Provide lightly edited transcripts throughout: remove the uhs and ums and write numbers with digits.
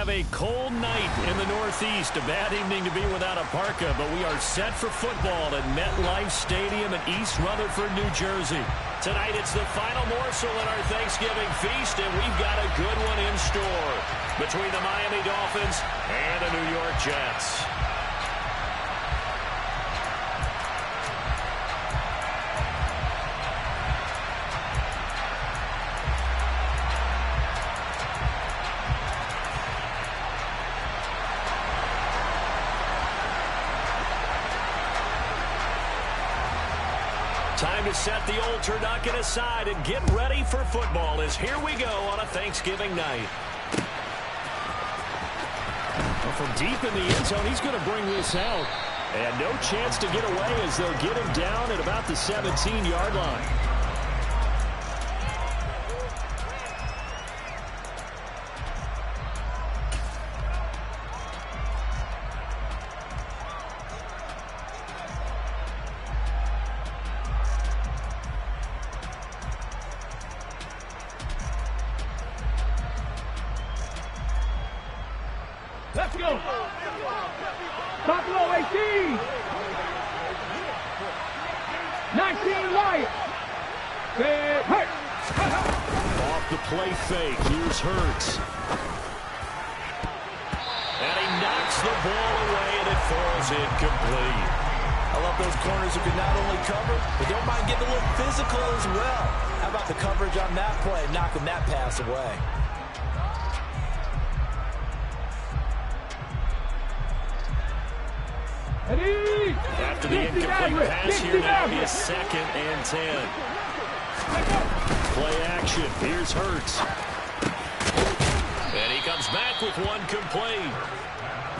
have a cold night in the Northeast. A bad evening to be without a parka, but we are set for football at MetLife Stadium in East Rutherford, New Jersey. Tonight it's the final morsel in our Thanksgiving feast, and we've got a good one in store between the Miami Dolphins and the New York Jets. Time to set the old turducken aside and get ready for football as here we go on a Thanksgiving night. Well, from deep in the end zone, he's going to bring this out. And no chance to get away as they'll get him down at about the 17-yard line. Let's go. Top low, 18. 19 right. Hurt. Off the play fake. Here's Hurts. And he knocks the ball away, and it falls incomplete. I love those corners who can not only cover, but don't mind getting a little physical as well. How about the coverage on that play, knocking that pass away? After the incomplete pass here, now he is 2nd and 10. Play action. Here's Hurts. And he comes back with one complete.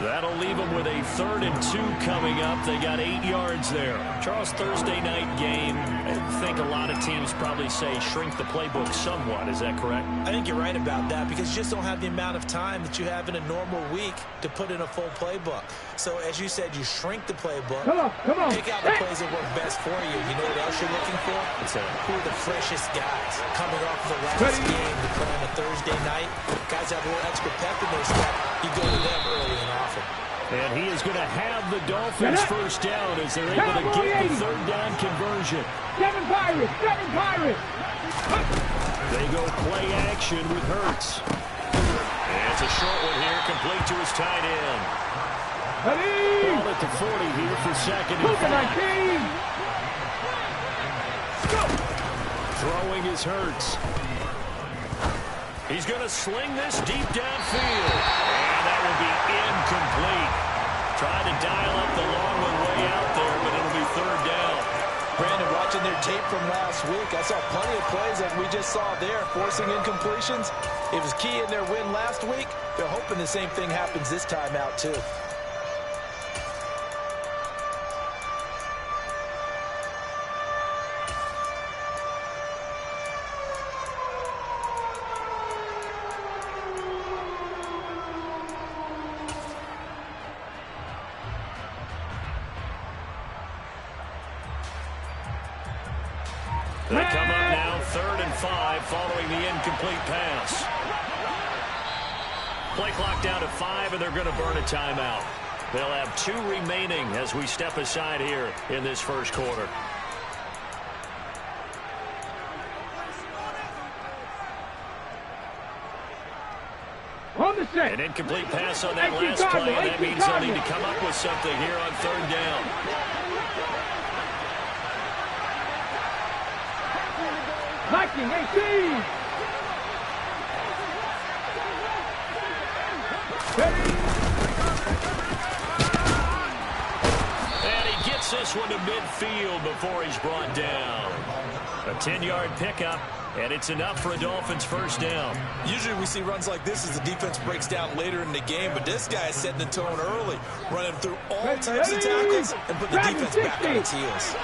That'll leave them with a 3rd and 2 coming up. They got 8 yards there. Charles, Thursday night game, I think a lot of teams probably say shrink the playbook somewhat. Is that correct? I think you're right about that because you just don't have the amount of time that you have in a normal week to put in a full playbook. So, as you said, you shrink the playbook. Come on. Pick out the plays that work best for you. You know what else you're looking for? Who are the freshest guys coming off the last game to play on a Thursday night? Guys have a little extra pep in their step. You go to them early and often. And he is going to have the Dolphins first down as they're able to get the 3rd down conversion. 7 Pirates. They go play action with Hurts. And it's a short one here, complete to his tight end. Ball at the 40 here for 2nd and 5. Throwing is Hurts. He's going to sling this deep downfield. And that will be incomplete. Trying to dial up the long one way out there, but it'll be 3rd down. Brandon, watching their tape from last week, I saw plenty of plays like we just saw there, forcing incompletions. It was key in their win last week. They're hoping the same thing happens this time out, too. They come up now 3rd and 5 following the incomplete pass. Play clock down to 5, and they're going to burn a timeout. They'll have 2 remaining as we step aside here in this first quarter. An incomplete pass on that last play, and that means they'll need to come up with something here on 3rd down. Viking 18. And he gets this one to midfield before he's brought down. A 10-yard pickup, and it's enough for a Dolphins first down. Usually we see runs like this as the defense breaks down later in the game, but this guy is setting the tone early, running through all types of tackles and put the defense back on its heels.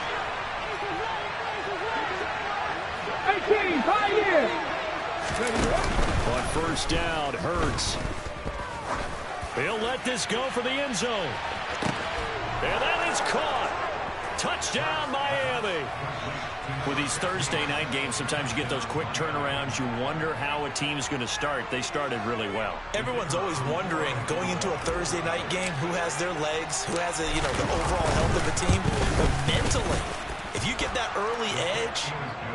18, 5 years. On first down, Hurts. He'll let this go for the end zone. And that is caught. Touchdown, Miami. With these Thursday night games, sometimes you get those quick turnarounds. You wonder how a team's going to start. They started really well. Everyone's always wondering, going into a Thursday night game, who has their legs, who has the overall health of the team. But mentally, if you get that early edge,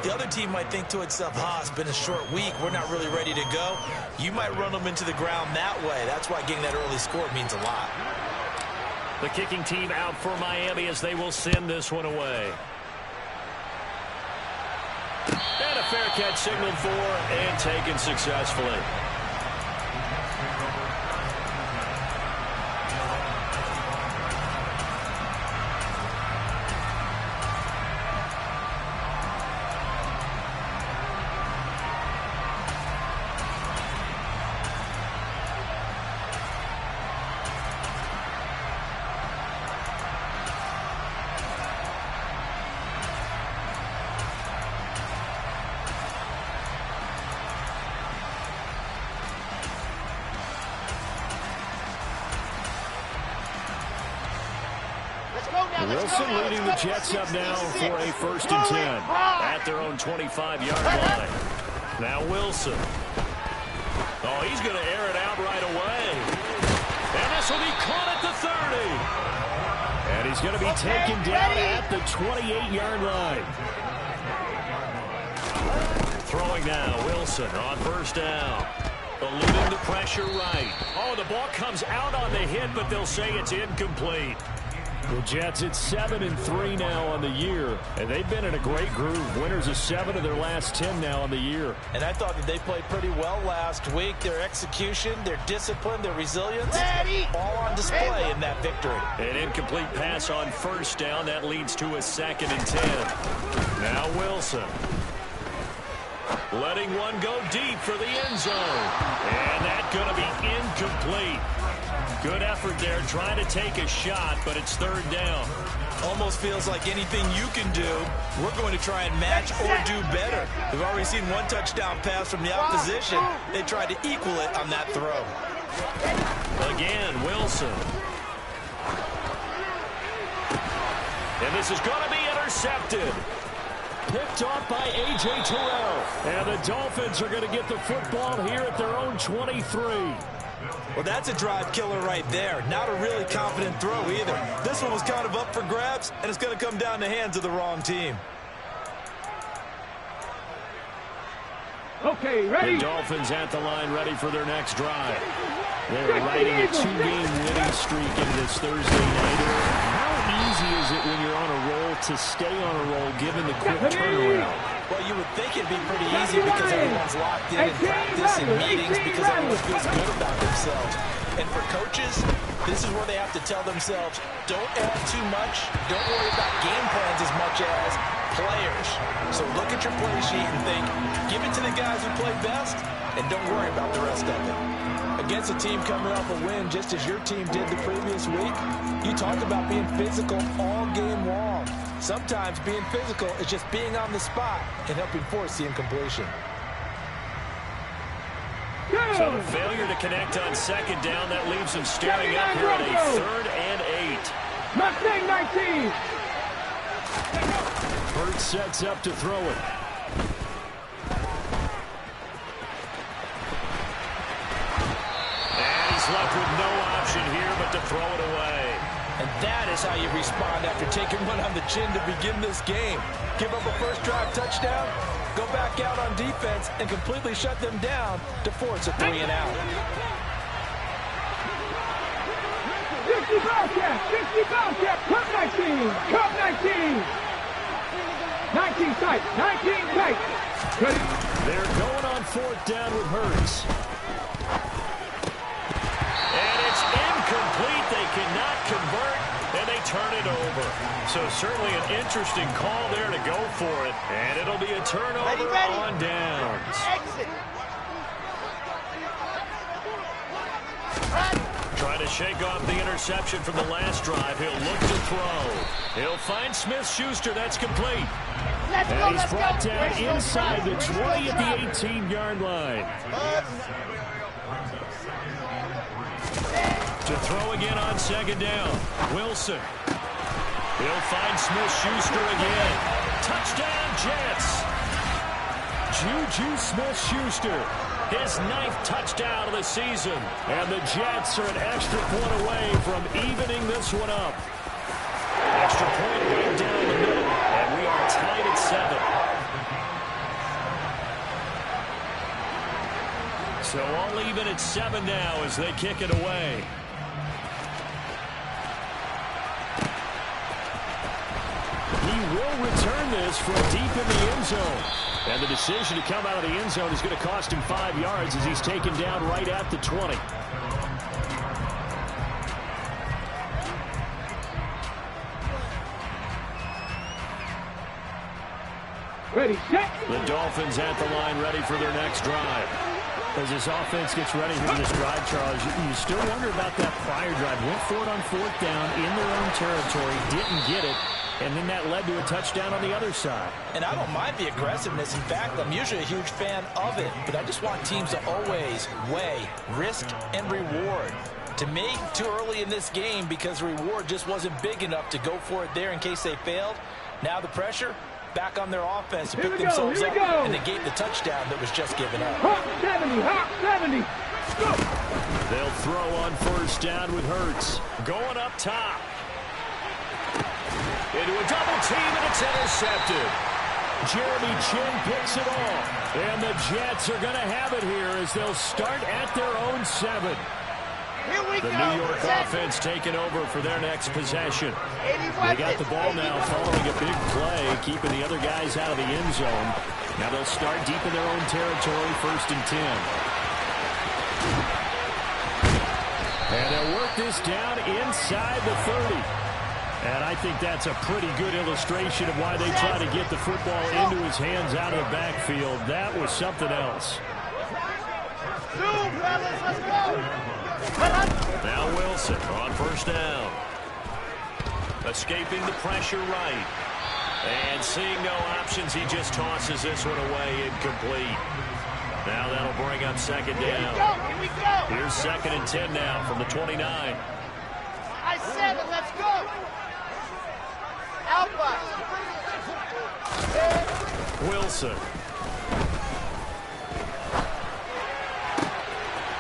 the other team might think to itself, it's been a short week. We're not really ready to go. You might run them into the ground that way. That's why getting that early score means a lot. The kicking team out for Miami as they will send this one away. And a fair catch signaled for and taken successfully. Wilson leading the Jets up now for a 1st and 10 at their own 25-yard line. Now Wilson. Oh, he's going to air it out right away. And this will be caught at the 30. And he's going to be taken down at the 28-yard line. Throwing now, Wilson on 1st down. Eluding the pressure right. Oh, the ball comes out on the hit, but they'll say it's incomplete. The Jets at 7-3 now on the year, and they've been in a great groove. Winners of 7 of their last 10 now on the year. And I thought that they played pretty well last week. Their execution, their discipline, their resilience, all on display in that victory. An incomplete pass on 1st down. That leads to a 2nd and 10. Now Wilson. Letting one go deep for the end zone. And that's going to be incomplete. Good effort there, trying to take a shot, but it's 3rd down. Almost feels like anything you can do, we're going to try and match or do better. We've already seen one touchdown pass from the opposition. They tried to equal it on that throw. Again, Wilson. And this is going to be intercepted. Picked off by A.J. Terrell. And the Dolphins are going to get the football here at their own 23. Well, that's a drive killer right there. Not a really confident throw either. This one was kind of up for grabs, and it's going to come down the hands of the wrong team. Okay, ready? The Dolphins at the line, ready for their next drive. They're riding a 2-game winning streak in this Thursday night. How easy is it when you're on a roll to stay on a roll given the quick turnaround? Well, you would think it'd be pretty easy because everyone's locked in practice and meetings because everyone feels good about themselves. And for coaches, this is where they have to tell themselves, don't add too much. Don't worry about game plans as much as players. So look at your play sheet and think, give it to the guys who play best, and don't worry about the rest of it. Against a team coming off a win just as your team did the previous week, you talk about being physical all game long. Sometimes being physical is just being on the spot and helping force the incompletion. So the failure to connect on 2nd down, that leaves them staring up here at a 3rd and 8. Mustang 19. Burt sets up to throw it. And he's left with no option here but to throw it away. And that is how you respond after taking one on the chin to begin this game. Give up a first drive touchdown, go back out on defense, and completely shut them down to force a 3-and-out. 50 Bobcat, 50 Bobcat, Cup 19, Cup 19. 19 tight, 19 tight. Ready? They're going on 4th down with Hurts. And it's incomplete. They cannot convert, and they turn it over. So certainly an interesting call there to go for it. And it'll be a turnover on downs. Exit. Trying to shake off the interception from the last drive. He'll look to throw. He'll find Smith-Schuster. That's complete. And he's brought down inside the 20 at the 18-yard line. To throw again on 2nd down. Wilson. He'll find Smith-Schuster again. Touchdown, Jets. Juju Smith-Schuster, his 9th touchdown of the season. And the Jets are an extra point away from evening this one up. Extra point right down the middle, and we are tied at 7. So all even at 7 now as they kick it away. He will return this from deep in the end zone. And the decision to come out of the end zone is going to cost him 5 yards as he's taken down right at the 20. Ready, set. The Dolphins at the line, ready for their next drive. As this offense gets ready for this drive, Charles, you still wonder about that prior drive. Went for it on 4th down in their own territory, didn't get it, and then that led to a touchdown on the other side. And I don't mind the aggressiveness. In fact, I'm usually a huge fan of it, but I just want teams to always weigh risk and reward. To me, too early in this game because the reward just wasn't big enough to go for it there in case they failed. Now the pressure back on their offense to pick themselves up and negate the touchdown that was just given up. Hop 70, hop 70. Go. They'll throw on 1st down with Hurts. Going up top. Into a double team, and it's intercepted. Jeremy Chin picks it off. And the Jets are going to have it here as they'll start at their own 7. The New York offense taking over for their next possession. They got the ball now following a big play, keeping the other guys out of the end zone. Now they'll start deep in their own territory, 1st and 10. And they'll work this down inside the 30. And I think that's a pretty good illustration of why they try to get the football into his hands out of the backfield. That was something else. Let's go. Now Wilson on 1st down. Escaping the pressure right. And seeing no options, he just tosses this one away incomplete. Now that'll bring up 2nd down. Here we go. Here's 2nd and 10 now from the 29. I said it. Let's go. Help us. Wilson.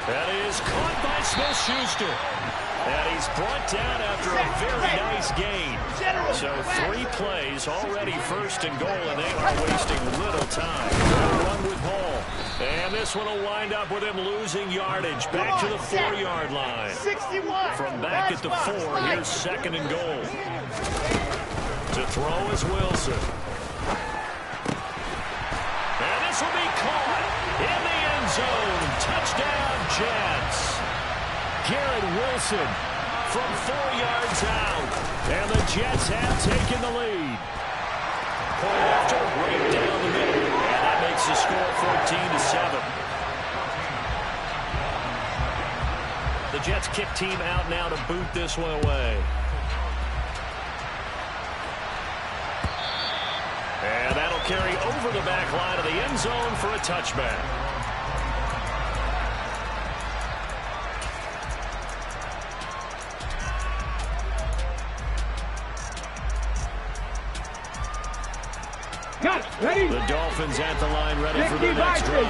That is caught by Smith-Schuster. And he's brought down after a very nice gain. So 3 plays, already 1st and goal, and they are wasting little time. They'll run with Hall. And this one will wind up with him losing yardage. Back to the 4-yard line. 61. From back at the 4, here's 2nd and goal. To throw is Wilson. And this will be caught in the end zone. Touchdown, Jets. Garrett Wilson from 4 yards out. And the Jets have taken the lead. Point after, right down the middle. And that makes the score 14-7. The Jets kick team out now to boot this one away. And that'll carry over the back line of the end zone for a touchback. Ready. The Dolphins at the line, ready for their next drive.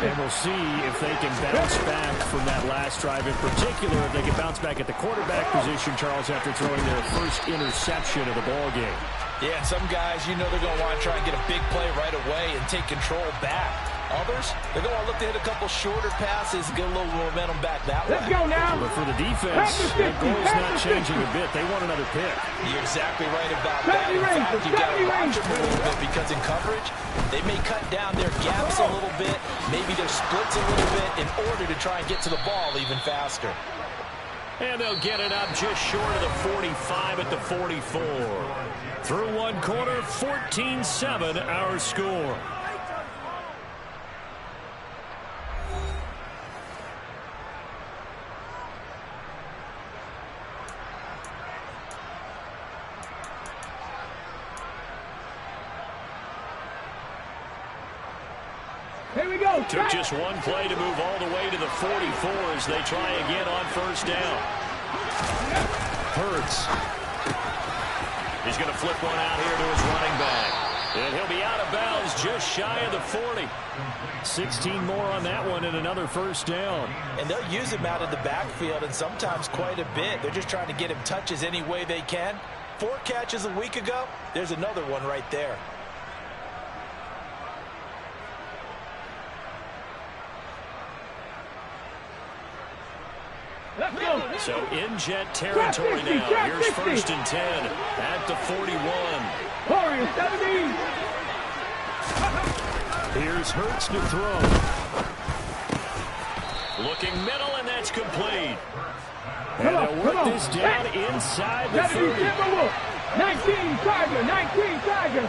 And we'll see if they can bounce back from that last drive. In particular, if they can bounce back at the quarterback position, Charles, after throwing their first interception of the ball game. Yeah, some guys, you know they're going to want to try and get a big play right away and take control back. Others, they're going to look to hit a couple shorter passes and get a little momentum back that way. Let's go now. But for the defense, the goal's not changing a bit. They want another pick. You're exactly right about that. In fact, you've got to watch them a little bit because in coverage, they may cut down their gaps a little bit, maybe their splits a little bit in order to try and get to the ball even faster. And they'll get it up just short of the 45 at the 44. Through one quarter, 14-7 our score. Here we go. Took just one play to move all the way to the 44 as they try again on 1st down. Hurts. He's going to flip one out here to his running back. And he'll be out of bounds just shy of the 40. 16 more on that one and another first down. And they'll use him out in the backfield and sometimes quite a bit. They're just trying to get him touches any way they can. 4 catches a week ago. There's another one right there. Let's go. So in jet territory now. Here's first and 10 at the 41. Warriors, 17. Here's Hurts to throw. Looking middle, and that's complete. And they'll work this down inside the 30. 19, Tiger, 19, Tiger.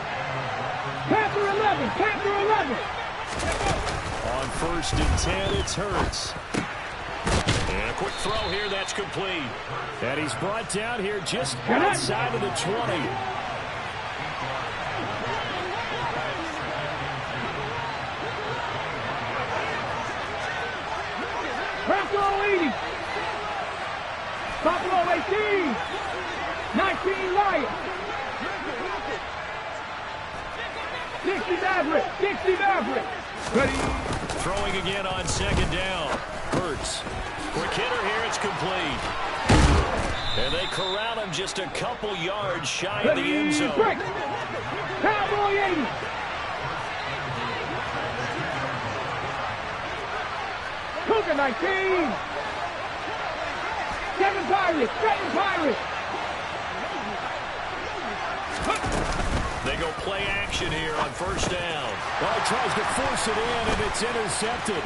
Panther 11, Panther 11. On first and 10, it's Hurts. And a quick throw here, that's complete. And he's brought down here just outside of the 20. Buffalo 80. Buffalo 18. 19 Lions. 60 Maverick. 60 Maverick. Ready. Throwing again on second down. Hurts. Quick hitter here, it's complete. And they corral him just a couple yards shy of the end zone. Break. Cowboy 80. Cougar 19. 7 Pirates. 7 Pirates. They go play action here on first down. Well, he tries to force it in, and it's intercepted.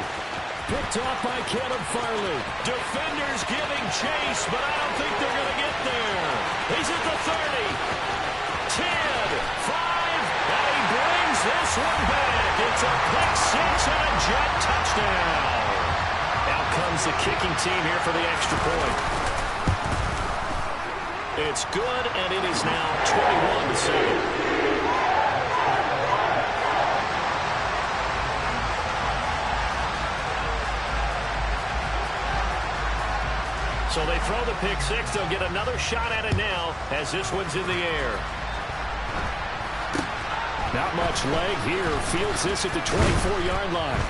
Picked off by Caleb Farley. Defenders giving chase, but I don't think they're going to get there. He's at the 30. 10, 5, and he brings this one back. It's a pick six and a jet touchdown. Out comes the kicking team here for the extra point. It's good, and it is now 21-7. So they throw the pick six. They'll get another shot at it now as this one's in the air. Not much leg here. Fields this at the 24-yard line.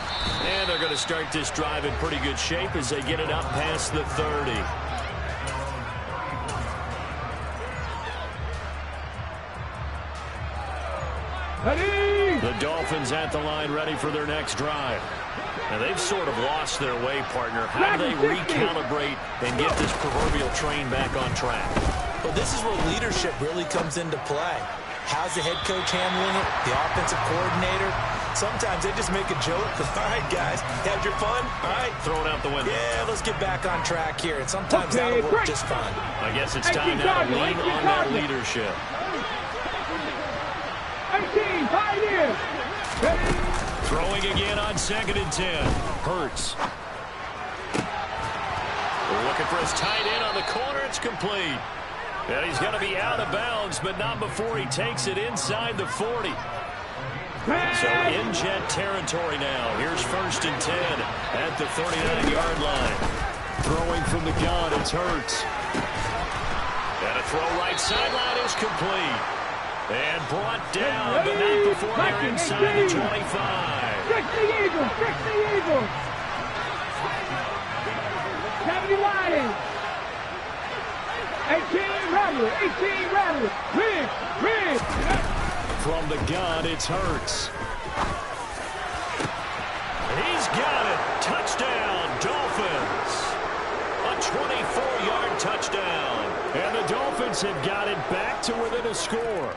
And they're going to start this drive in pretty good shape as they get it up past the 30. Ready. The Dolphins at the line ready for their next drive. Now, they've sort of lost their way, partner. How do they recalibrate and get this proverbial train back on track? Well, this is where leadership really comes into play. How's the head coach handling it? The offensive coordinator? Sometimes they just make a joke. All right, guys, had your fun? All right. Throw it out the window. Yeah, let's get back on track here. And sometimes that'll work just fine. I guess it's time now to lean on that leadership. 18, Pioneers. Ready. Throwing again on second and 10. Hurts. Looking for his tight end on the corner. It's complete. And he's going to be out of bounds, but not before he takes it inside the 40. So in jet territory now. Here's first and 10 at the 39-yard line. Throwing from the gun, it's Hurts. And a throw right sideline is complete. And brought down, but not before they're inside the 25. Fix the Eagles! Fix the Eagles! 70 Lions! 18 Rattlers! 18 Rattlers! Rig! From the gun, it's Hurts. He's got it! Touchdown, Dolphins! A 24-yard touchdown. And the Dolphins have got it back to within a score.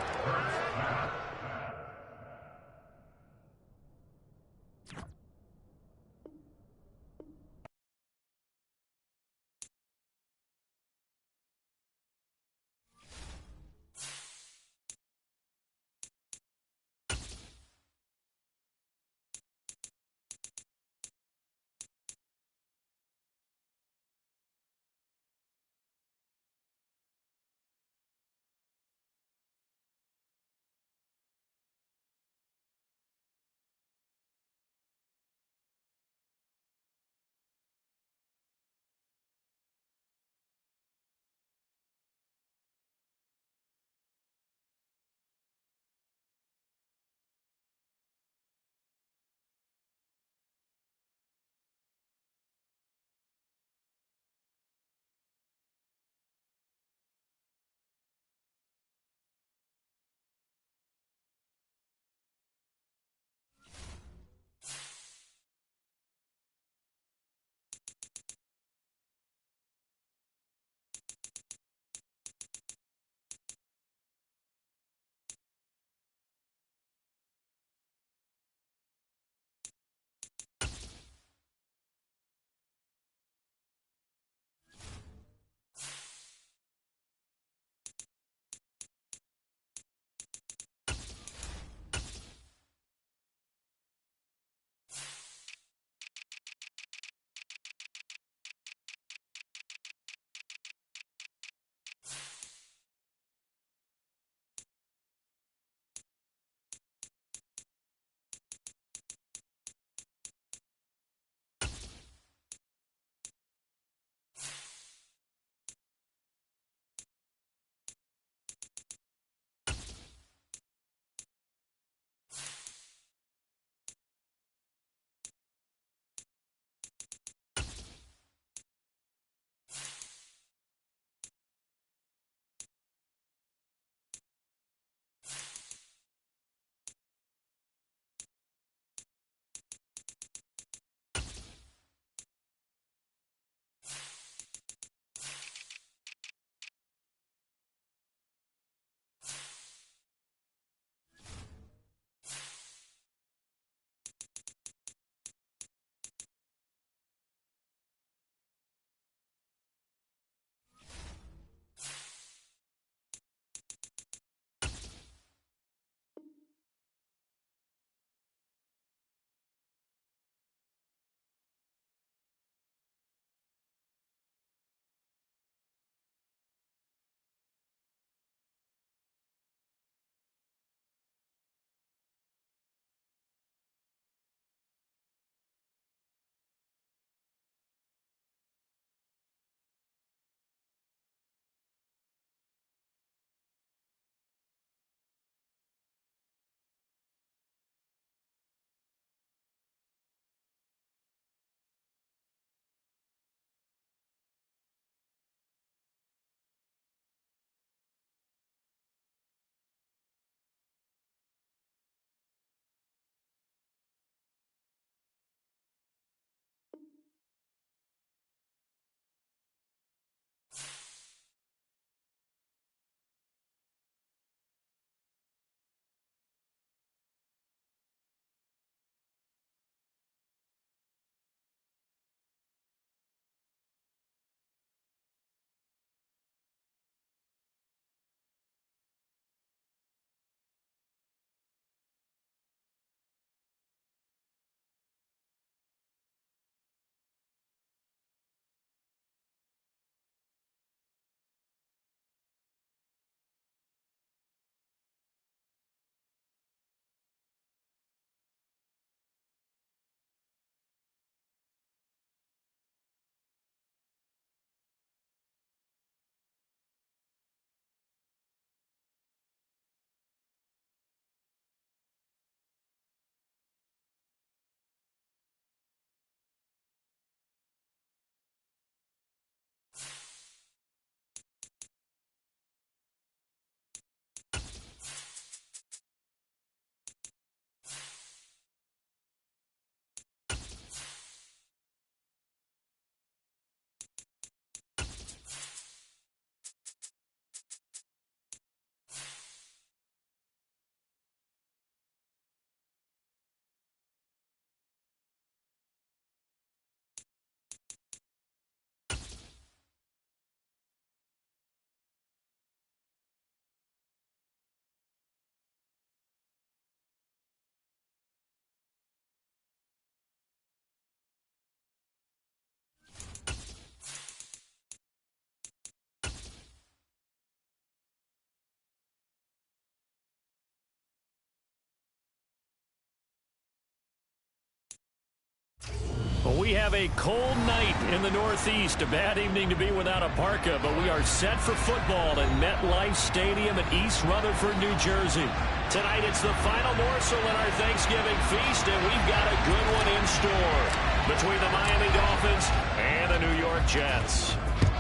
We have a cold night in the Northeast. A bad evening to be without a parka, but we are set for football at MetLife Stadium in East Rutherford, New Jersey. Tonight it's the final morsel in our Thanksgiving feast, and we've got a good one in store between the Miami Dolphins and the New York Jets.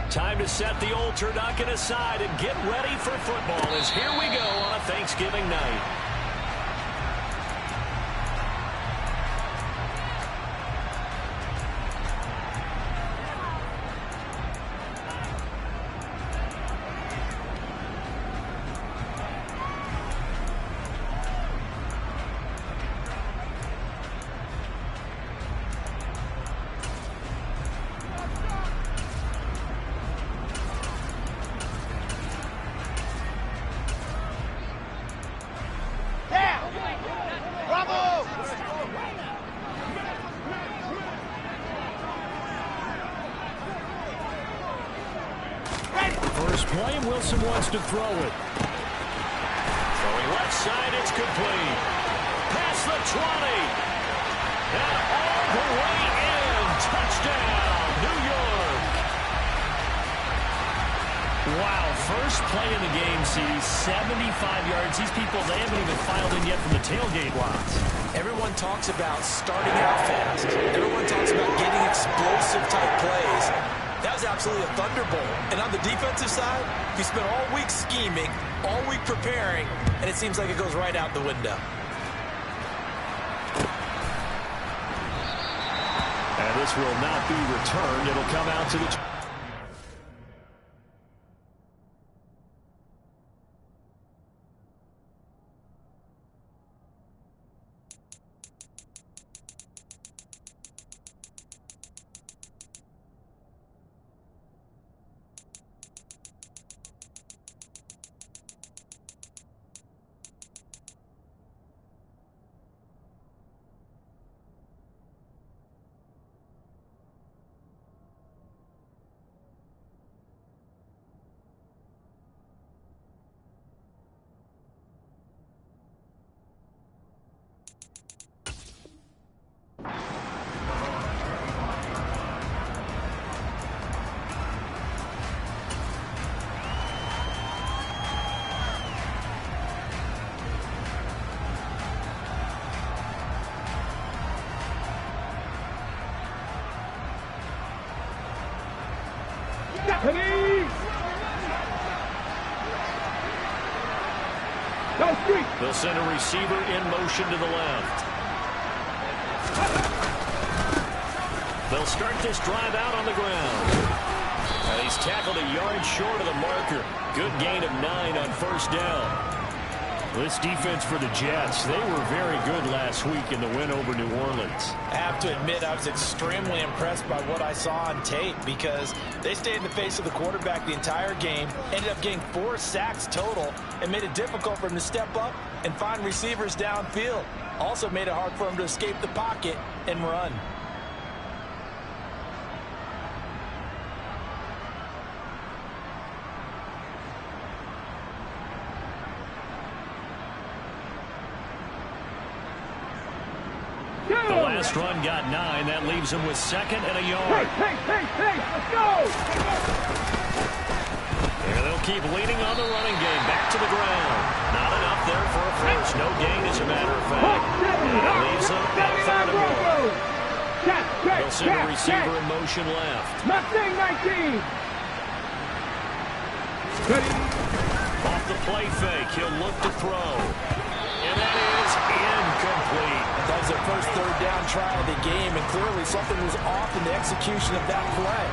Time to set the old turducken aside and get ready for football as here we go on a Thanksgiving night. Wilson wants to throw it. Throwing left side, it's complete. Past the 20. And all the way in. Touchdown, New York. Wow, first play in the game sees 75 yards. These people, they haven't even filed in yet from the tailgate lots. Everyone talks about starting out fast. Everyone talks about getting explosive type plays. That was absolutely a thunderbolt. And on the defensive side, you spent all week scheming, all week preparing, and it seems like it goes right out the window. And this will not be returned. It'll come out to the... They'll send a receiver in motion to the left. They'll start this drive out on the ground. And he's tackled a yard short of the marker. Good gain of 9 on first down. This defense for the Jets, they were very good last week in the win over New Orleans. I have to admit, I was extremely impressed by what I saw on tape because they stayed in the face of the quarterback the entire game, ended up getting 4 sacks total, and made it difficult for him to step up and find receivers downfield. Also made it hard for him to escape the pocket and run. The last run got 9. That leaves him with 2nd and a yard. Hey, let's go! And they'll keep leaning on the running game. Back to the ground. Not enough there for a first. No gain, as a matter of fact. That leaves them at 3rd and 1. They'll send a receiver in motion left. Mustang 19. Off the play fake, he'll look to throw. And that is incomplete. That was their first 3rd down try of the game, and clearly something was off in the execution of that play.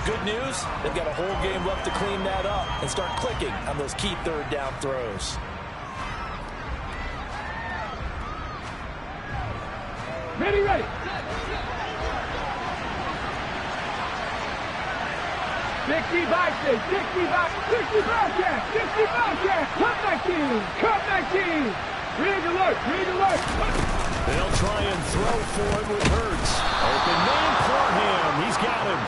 Good news, they've got a whole game left to clean that up and start clicking on those key 3rd down throws. Ready. 65, Cup 19. Read alert. They'll try and throw for it with Hurts. Open man for him. He's got him.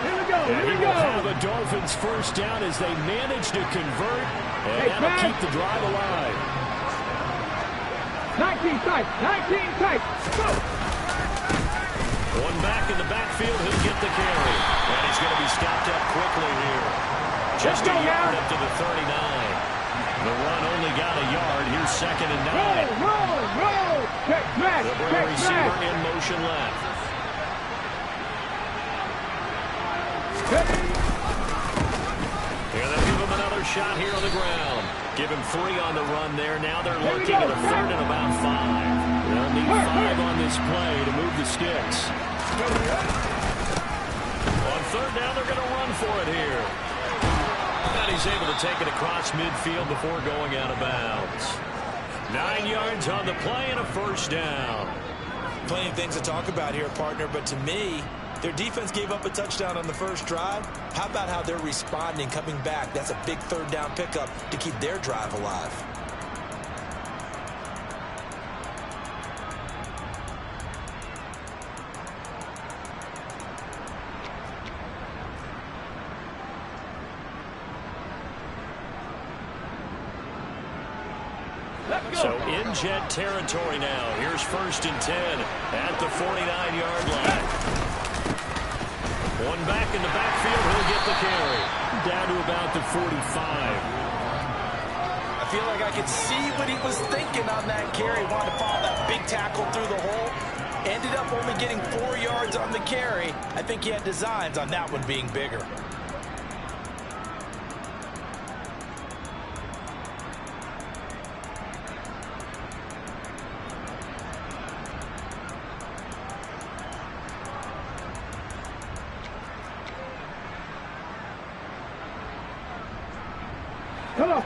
Here we go. And he will have a Dolphins first down as they manage to convert. And that'll keep the drive alive. 19 tight. Go. One back in the backfield, he'll get the carry. And he's going to be stopped up quickly here. Just a yard up to the 39. The run only got a yard. Here's 2nd and 9. Roll. Check back. They'll bring the receiver in motion left. Here they'll give him another shot here on the ground. Give him 3 on the run there. Now they're looking at a 3rd and about 5. They'll need 5 on this play to move the sticks. On 3rd down, they're going to run for it here. And he's able to take it across midfield before going out of bounds. 9 yards on the play and a 1st down. Plenty of things to talk about here, partner, but to me, their defense gave up a touchdown on the first drive. How about how they're responding, coming back? That's a big 3rd down pickup to keep their drive alive. So in jet territory now. Here's 1st and 10 at the 49-yard line. One back in the backfield. He'll get the carry. Down to about the 45. I feel like I could see what he was thinking on that carry. Wanted to follow that big tackle through the hole. Ended up only getting 4 yards on the carry. I think he had designs on that one being bigger.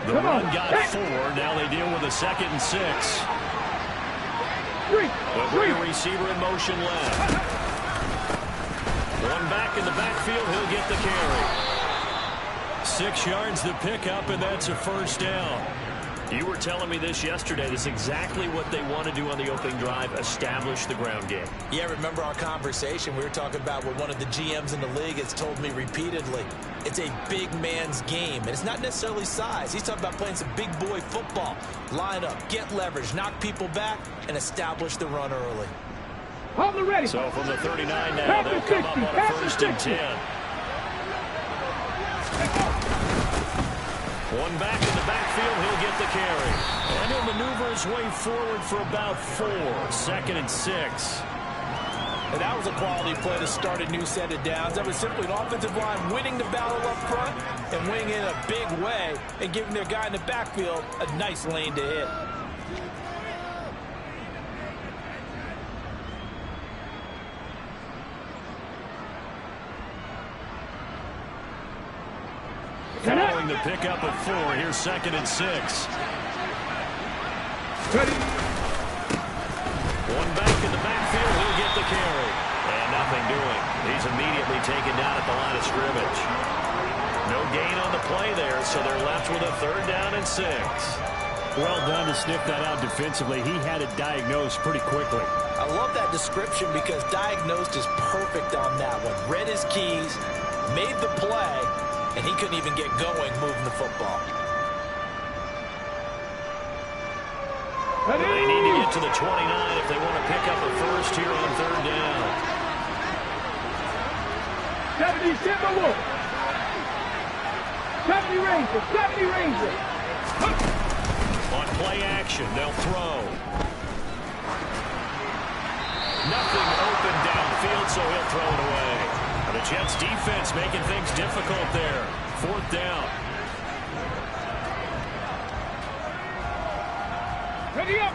The run got 4. Now they deal with a 2nd and 6. They'll bring a receiver in motion left. One back in the backfield. He'll get the carry. 6 yards the pickup, and that's a 1st down. You were telling me this yesterday. This is exactly what they want to do on the opening drive, establish the ground game. Yeah, remember our conversation? We were talking about what one of the GMs in the league has told me repeatedly. It's a big man's game, and it's not necessarily size. He's talking about playing some big boy football. Line up, get leverage, knock people back, and establish the run early. Hold the ready. So from the 39 now, they'll come up on a 1st and 10. One back in the backfield, he'll get the carry. And he'll maneuver his way forward for about 4. 2nd and 6. And that was a quality play to start a new set of downs. That was simply an offensive line winning the battle up front and winning in a big way and giving their guy in the backfield a nice lane to hit. Following the pickup of 4, here's 2nd and 6. Ready. One back in the backfield, he'll get the carry. And nothing doing. He's immediately taken down at the line of scrimmage. No gain on the play there, so they're left with a 3rd down and 6. Well done to sniff that out defensively. He had it diagnosed pretty quickly. I love that description because diagnosed is perfect on that one. Read his keys, made the play, and he couldn't even get going moving the football. Well, they need to get to the 29 if they want to pick up a 1st here on 3rd down. 77 Wolf. 70 Ranger. 70 Ranger. On play action, they'll throw. Nothing open downfield, so he'll throw it away. The Jets defense making things difficult there. 4th down. Ready up.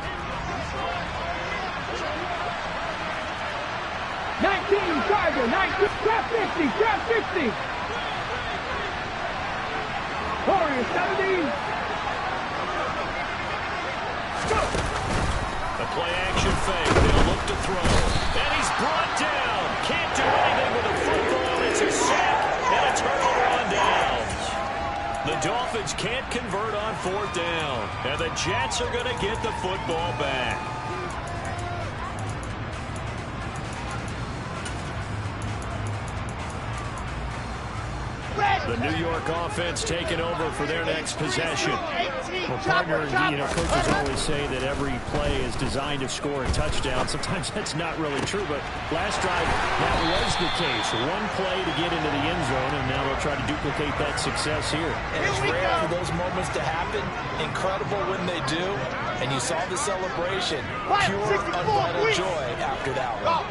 19 Tiger. 19. Trap 50. Trap 50. Warrior 70. Go. The play action fake. They'll look to throw. And he's brought down. Can't do anything with the football. It's a sack and a turnover on downs. The Dolphins can't convert on 4th down. And the Jets are going to get the football back. The New York offense taking over for their next possession. Well, partner, coaches always say that every play is designed to score a touchdown. Sometimes that's not really true, but last drive, that was the case. One play to get into the end zone, and now they'll try to duplicate that success here. And it's rare for those moments to happen. Incredible when they do. And you saw the celebration. Pure, unbridled joy after that one.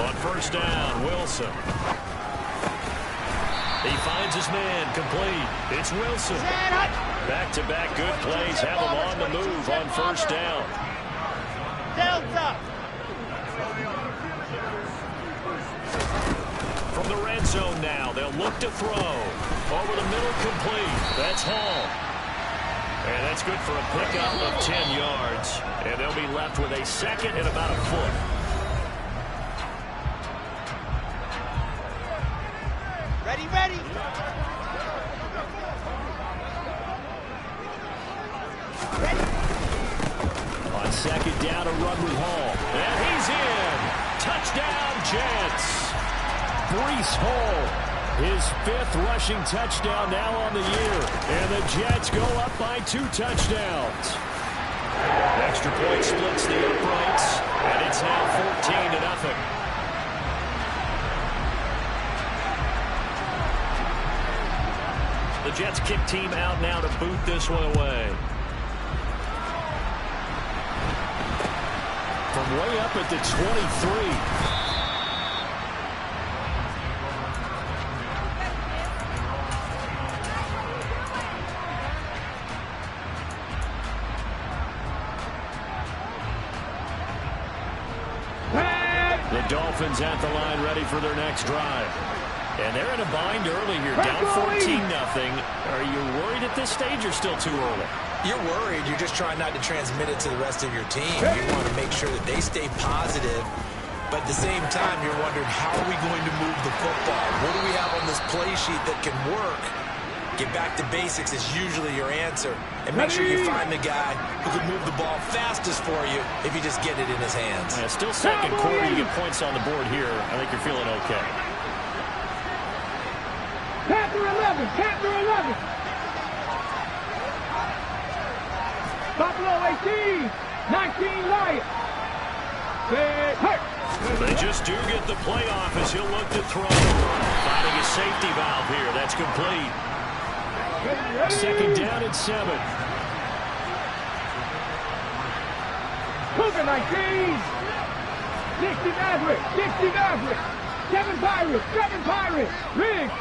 On first down, Wilson. He finds his man, complete. It's Wilson. Back-to-back good plays have him on the move on first down. Delta. From the red zone now, they'll look to throw. Over the middle, complete. That's Hall. And that's good for a pickup of 10 yards. And they'll be left with a second and about a foot. Ready, ready. On second down, a run with Hall. And he's in. Touchdown, Jets. Breece Hall, his 5th rushing touchdown now on the year. And the Jets go up by 2 touchdowns. Extra point splits the uprights. And it's now 14-0. The Jets kick team out now to boot this one away. From way up at the 23. The Dolphins at the line ready for their next drive. And they're in a bind early here, down 14-0. Are you worried at this stage or still too early? You're worried. You're just trying not to transmit it to the rest of your team. You want to make sure that they stay positive. But at the same time, you're wondering, how are we going to move the football? What do we have on this play sheet that can work? Get back to basics is usually your answer. And make sure you find the guy who can move the ball fastest for you if you just get it in his hands. Yeah, still second quarter. You get points on the board here. I think you're feeling okay. Chapter 11, Chapter 11. Buffalo 18, 19 Lions. They just do get the playoff as he'll look to throw. Finding a safety valve here. That's complete. Second down and 7. Cougar 19. 60 Maverick, 60 Maverick. 7 Pirates, Riggs.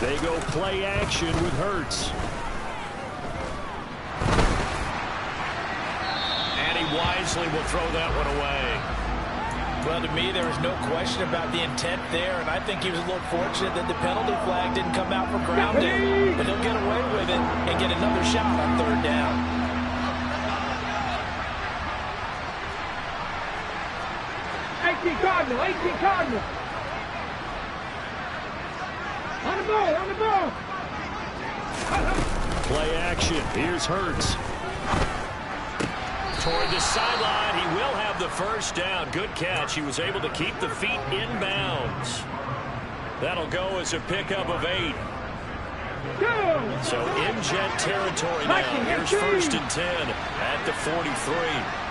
They go play action with Hurts. And he wisely will throw that one away. Well, to me, there was no question about the intent there, and I think he was a little fortunate that the penalty flag didn't come out for grounding. But he'll get away with it and get another shot on third down. 18 Cardinal. On the ball. Play action. Here's Hurts. Toward the sideline. He will have the first down. Good catch. He was able to keep the feet in bounds. That'll go as a pickup of 8. So in Jet territory now. Here's first and 10 at the 43.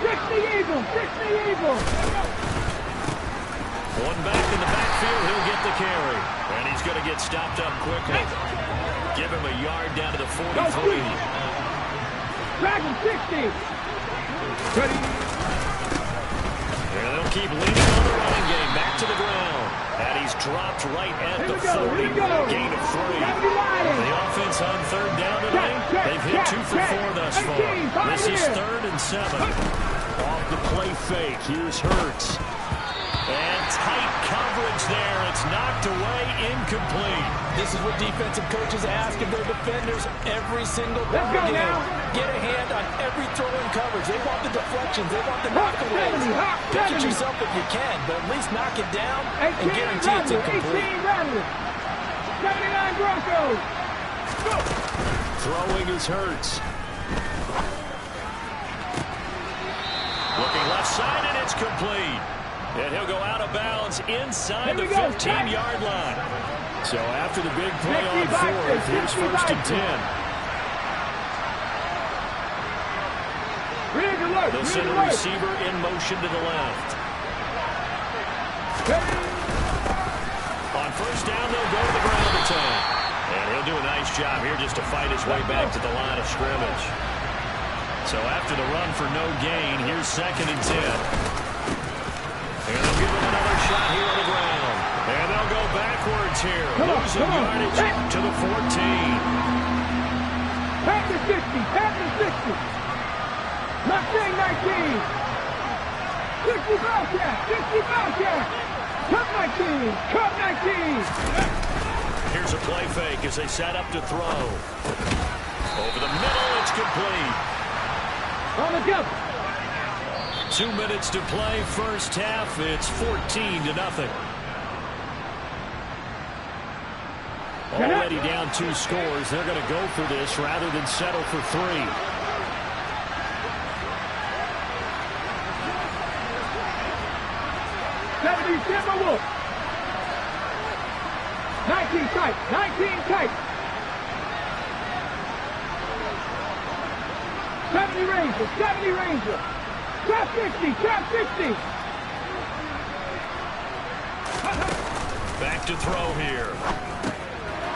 60 Eagle. One back in the backfield, he'll get the carry. And he's going to get stopped up quickly. Give him a yard down to the 43. Dragon 60. And they'll keep leaning on the running game. Back to the ground. And he's dropped right at the 40. Gain of 3. The offense on third down tonight. They've hit 2 for 4 thus far. This is 3rd and 7. Off the play fake. Here's Hurts. And tight coverage there. It's knocked away, incomplete. This is what defensive coaches ask of their defenders every single ball game. Get a hand on every throw in coverage. They want the deflections. They want the knockaways. Pitch it yourself if you can, but at least knock it down and guarantee it's incomplete. 79 Broncos. Throwing is Hurts. Looking left side, and it's complete. And he'll go out of bounds inside the 15-yard line. So after the big play on fourth, here's 1st and 10. They'll send a receiver in motion to the left. On 1st down, they'll go to the ground attack. And he'll do a nice job here just to fight his way back to the line of scrimmage. So after the run for no gain, here's 2nd and 10. And they'll give him another shot here on the ground. And they'll go backwards here. Losing yardage to the 14. Pass the 60. Pass the 60. Mustang 19. 60 Bobcat. 60 Bobcat. Cut 19. Cut 19. Here's a play fake as they set up to throw. Over the middle, it's complete. On the jump. 2 minutes to play, 1st half. It's 14-0. Already down 2 scores. They're going to go for this rather than settle for 3. Wolf. 19 tight. 19 tight. 70 Ranger. 70 Ranger. Trap 60. Trap 60. Back to throw here.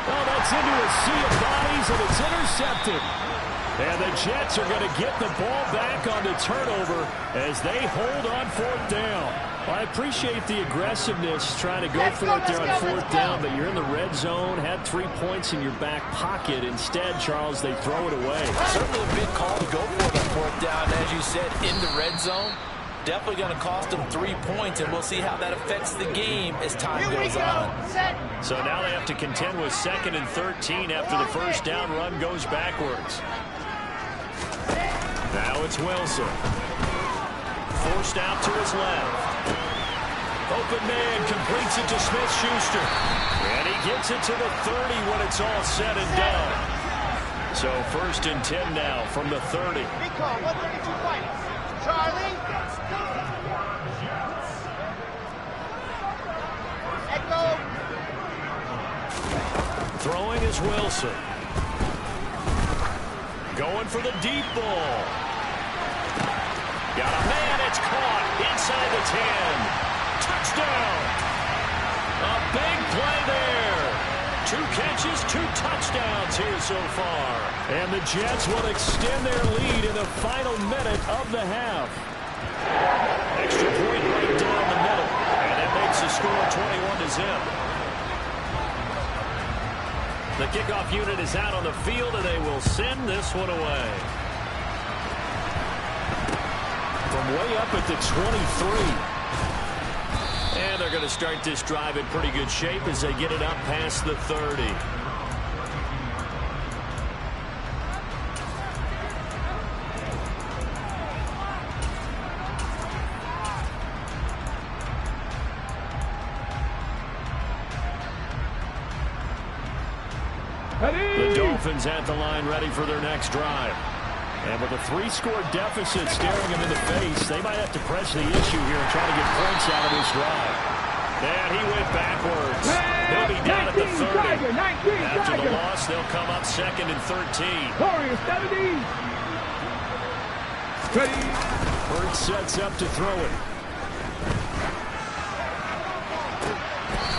Oh, that's into a sea of bodies, and it's intercepted. And the Jets are going to get the ball back on the turnover as they hold on 4th down. Well, I appreciate the aggressiveness trying to go for it there on 4th down, but you're in the red zone, had 3 points in your back pocket. Instead, Charles, they throw it away. Certainly a big call to go for it on 4th down. As you said, in the red zone, definitely going to cost them 3 points, and we'll see how that affects the game as time goes on. So now they have to contend with 2nd and 13 after the 1st down run goes backwards. Now it's Wilson. Forced out to his left. Open man completes it to Smith-Schuster. And he gets it to the 30 when it's all said and done. So 1st and 10 now from the 30. Big call, 132 fights. Charlie. Echo. Throwing is Wilson. Going for the deep ball. Got a man, it's caught inside the 10. Touchdown. A big play there. 2 catches, 2 touchdowns here so far. And the Jets will extend their lead in the final minute of the half. Extra point right down the middle. And it makes the score 21-0. The kickoff unit is out on the field, and they will send this one away. From way up at the 23. And they're going to start this drive in pretty good shape as they get it up past the 30. The Dolphins at the line ready for their next drive. And with a 3-score deficit staring them in the face, they might have to press the issue here and try to get points out of this drive. And he went backwards. He'll be down at the 30. After the loss, they'll come up 2nd and 13. Warriors 70. Hurts sets up to throw it.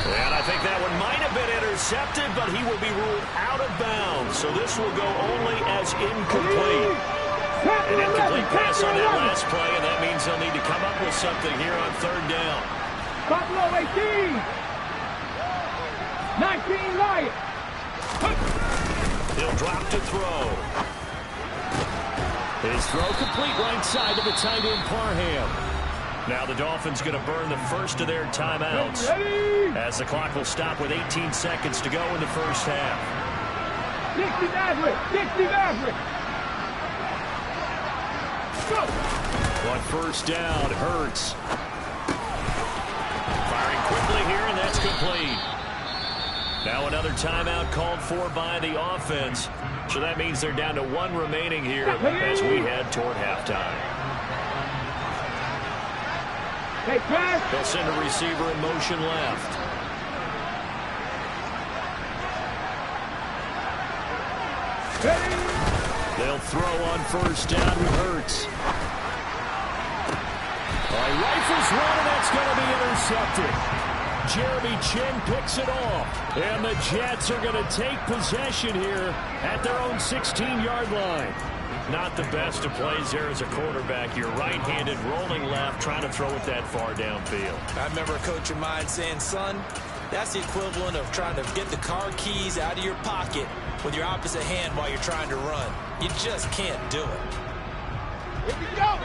And I think that one might have been intercepted, but he will be ruled out of bounds. So this will go only as incomplete. An incomplete pass on that last play, and that means they'll need to come up with something here on 3rd down. Buffalo 18. 19 Lions. He'll drop to throw. His throw complete right side to the tight end Parham. Now the Dolphins going to burn the first of their timeouts as the clock will stop with 18 seconds to go in the 1st half. 60 Maverick. 60 Maverick. Go. On 1st down, Hurts. Firing quickly here, and that's complete. Now another timeout called for by the offense. So that means they're down to 1 remaining here as we head toward halftime. Hey, pass. They'll send a receiver in motion left. They'll throw on first down with Hurts. All right, rifles one, and that's going to be intercepted. Jeremy Chin picks it off, and the Jets are going to take possession here at their own 16-yard line. Not the best of plays there as a quarterback. You're right-handed, rolling left, trying to throw it that far downfield. I remember a coach of mine saying, son, that's the equivalent of trying to get the car keys out of your pocket with your opposite hand while you're trying to run. You just can't do it.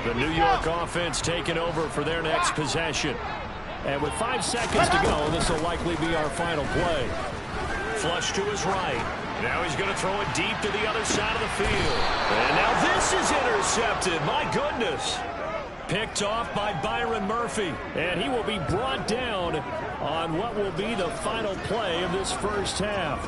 The New York offense taking over for their next possession. And with 5 seconds to go, this will likely be our final play. Flush to his right. Now he's going to throw it deep to the other side of the field. And now this is intercepted. My goodness. Picked off by Byron Murphy. And he will be brought down on what will be the final play of this first half.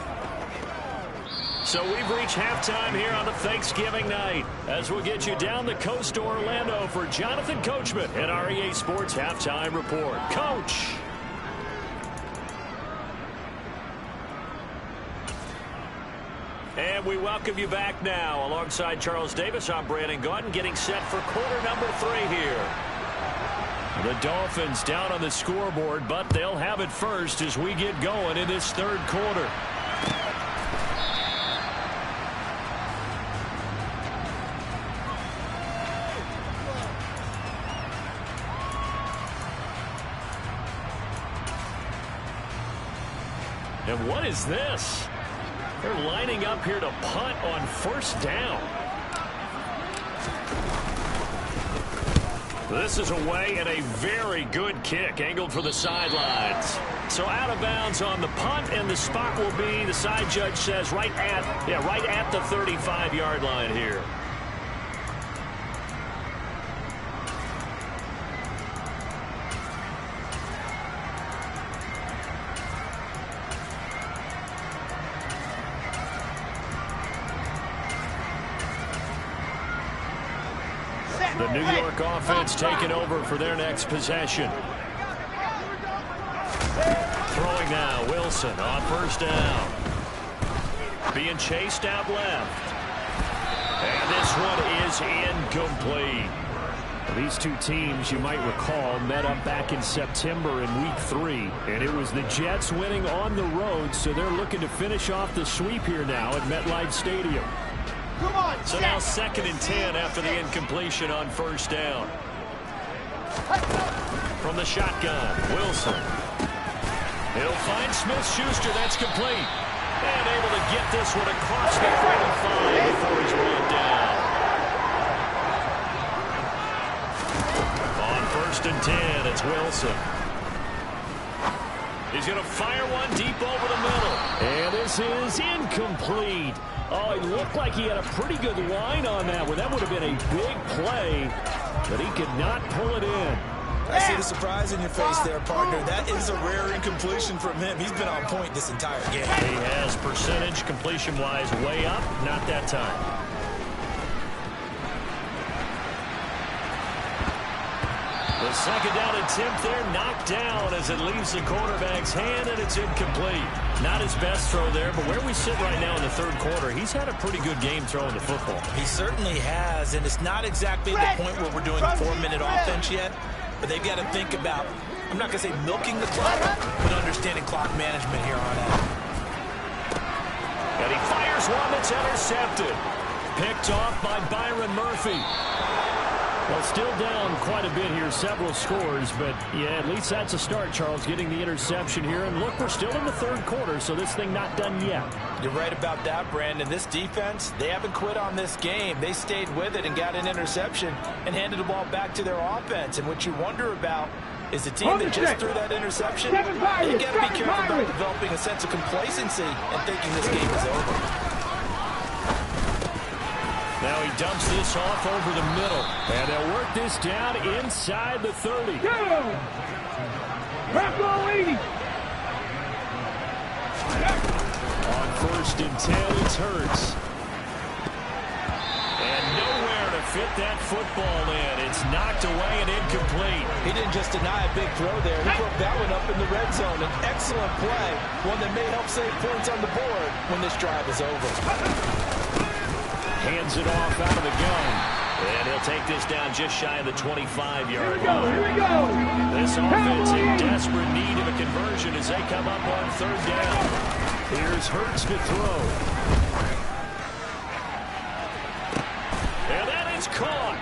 So we've reached halftime here on the Thanksgiving night as we'll get you down the coast to Orlando for Jonathan Coachman and our EA Sports Halftime Report. Coach. And we welcome you back now. Alongside Charles Davis, I'm Brandon Gaudin, getting set for quarter number 3 here. The Dolphins down on the scoreboard, but they'll have it first as we get going in this third quarter. And what is this? They're lining up here to punt on first down. This is away and a very good kick angled for the sidelines. So out of bounds on the punt, and the spot will be, the side judge says, right at the 35-yard line here. The New York offense taking over for their next possession. Throwing now, Wilson on first down. Being chased out left. And this one is incomplete. These two teams, you might recall, met up back in September in Week 3. And it was the Jets winning on the road, so they're looking to finish off the sweep here now at MetLife Stadium. So now 2nd and 10 after the incompletion on first down. From the shotgun, Wilson. He'll find Smith-Schuster. That's complete. And able to get this one across the 35 before he's brought down. On 1st and 10, it's Wilson. He's going to fire one deep over the middle. And this is incomplete. Oh, it looked like he had a pretty good line on that one. That would have been a big play, but he could not pull it in. I see the surprise in your face there, partner. That is a rare incompletion from him. He's been on point this entire game. He has percentage completion-wise way up. Not that time. The 2nd down attempt there knocked down as it leaves the quarterback's hand, and it's incomplete. Not his best throw there, but where we sit right now in the 3rd quarter, he's had a pretty good game throwing the football. He certainly has, and it's not exactly the point where we're doing 4-minute offense yet, but they've got to think about, I'm not going to say milking the clock, but understanding clock management here on out. And he fires one that's intercepted. Picked off by Byron Murphy. Well, still down quite a bit here, several scores, but yeah, at least that's a start, Charles, getting the interception here. And look, we're still in the 3rd quarter, so this thing not done yet. You're right about that, Brandon. This defense, they haven't quit on this game. They stayed with it and got an interception and handed the ball back to their offense. And what you wonder about is the team that just threw that interception, they got to be careful about developing a sense of complacency and thinking this game is over. Now he dumps this off over the middle. And they'll work this down inside the 30. On 1st and 10, it's Hurts. And nowhere to fit that football in. It's knocked away and incomplete. He didn't just deny a big throw there. He broke that one up in the red zone. An excellent play, one that may help save points on the board when this drive is over. Hands it off out of the gun. And he'll take this down just shy of the 25-yard line. Here we go. This offense in desperate need of a conversion as they come up on third down. Here's Hurts to throw. And that is caught.